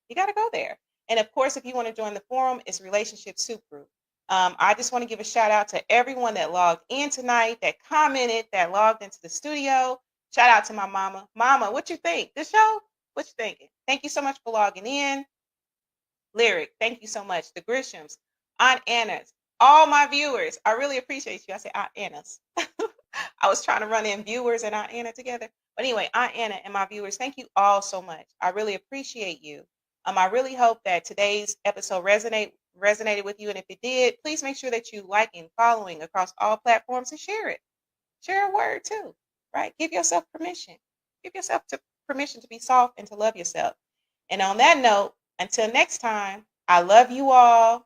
You got to go there. And of course, if you want to join the forum, it's Relationship Soup Group. I just want to give a shout out to everyone that logged in tonight, that commented, that logged into the studio. Shout out to my mama. Mama, what you think? This show? What you thinking? Thank you so much for logging in. Lyric, thank you so much. The Grishams, Aunt Anna's, all my viewers. I really appreciate you. I say Aunt Anna's. I was trying to run in viewers and Aunt Anna together. But anyway, Aunt Anna and my viewers, thank you all so much. I really appreciate you. I really hope that today's episode resonated with you. And if it did, please make sure that you like and following across all platforms and share it. Share a word too, right? Give yourself permission. Give yourself permission to be soft and to love yourself. And on that note, until next time, I love you all.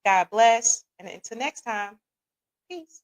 God bless. And until next time, peace.